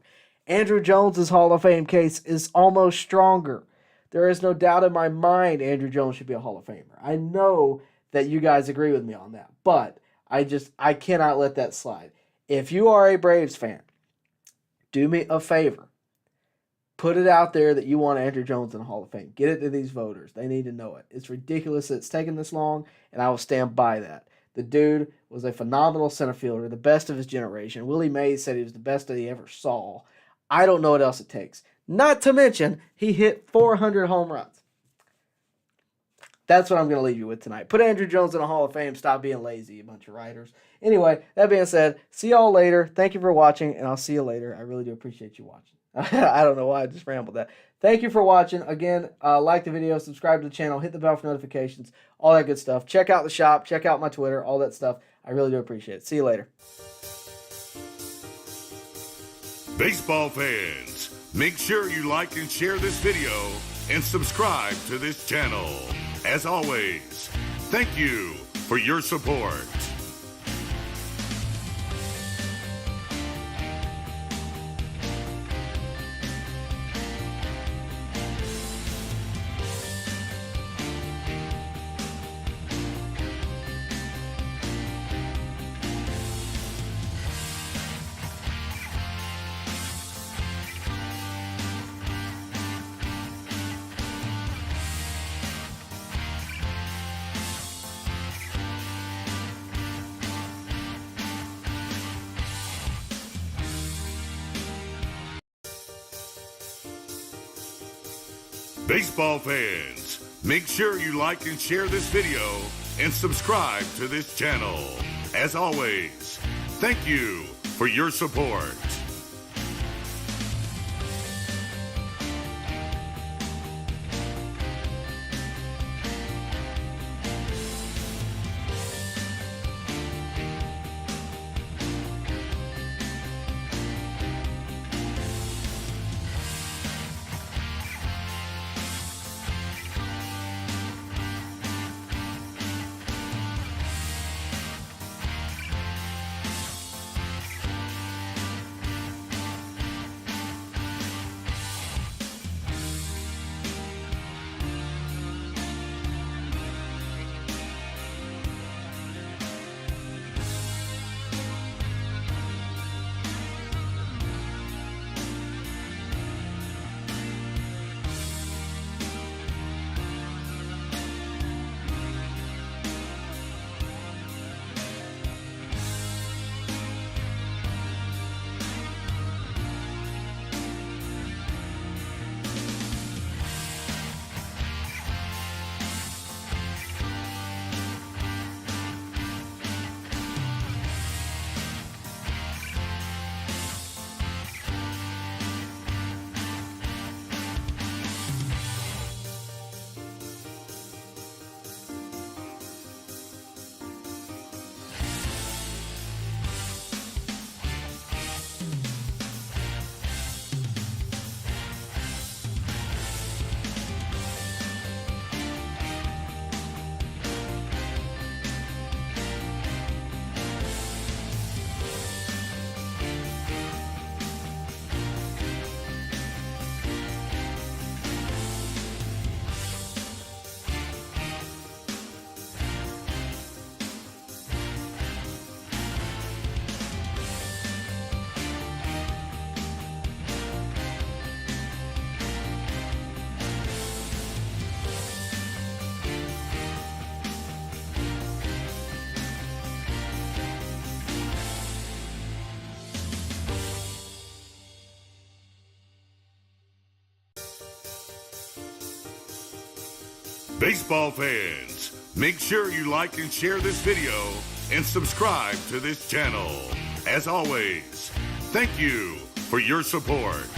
Andruw Jones' Hall of Fame case is almost stronger. There is no doubt in my mind Andruw Jones should be a Hall of Famer. I know that you guys agree with me on that, but I cannot let that slide. If you are a Braves fan, do me a favor. Put it out there that you want Andruw Jones in the Hall of Fame. Get it to these voters. They need to know it. It's ridiculous that it's taken this long, and I will stand by that. The dude was a phenomenal center fielder, the best of his generation. Willie Mays said he was the best that he ever saw. I don't know what else it takes. Not to mention, he hit 400 home runs. That's what I'm going to leave you with tonight. Put Andruw Jones in the Hall of Fame. Stop being lazy, you bunch of writers. Anyway, that being said, see y'all later. Thank you for watching, and I'll see you later. I really do appreciate you watching. I don't know why I just rambled that. Thank you for watching. Again, like the video, subscribe to the channel, hit the bell for notifications, all that good stuff. Check out the shop, check out my Twitter, all that stuff. I really do appreciate it. See you later. Baseball fans, make sure you like and share this video and subscribe to this channel. As always, thank you for your support. Baseball fans, make sure you like and share this video and subscribe to this channel. As always, thank you for your support. Baseball fans, make sure you like and share this video and subscribe to this channel. As always, thank you for your support.